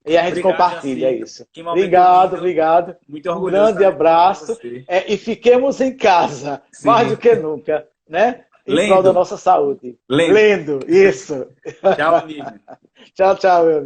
E a gente Obrigado, compartilha Jacinto. isso. Que momento Obrigado, lindo. obrigado. Muito Um orgulhoso de grande estar nesse momento com abraço. você. E fiquemos em casa, mais Sim. do que nunca, né? Em prol da Lendo. nossa saúde. Lendo. Lendo, isso. Tchau, amigo. Tchau, tchau, meu amigo.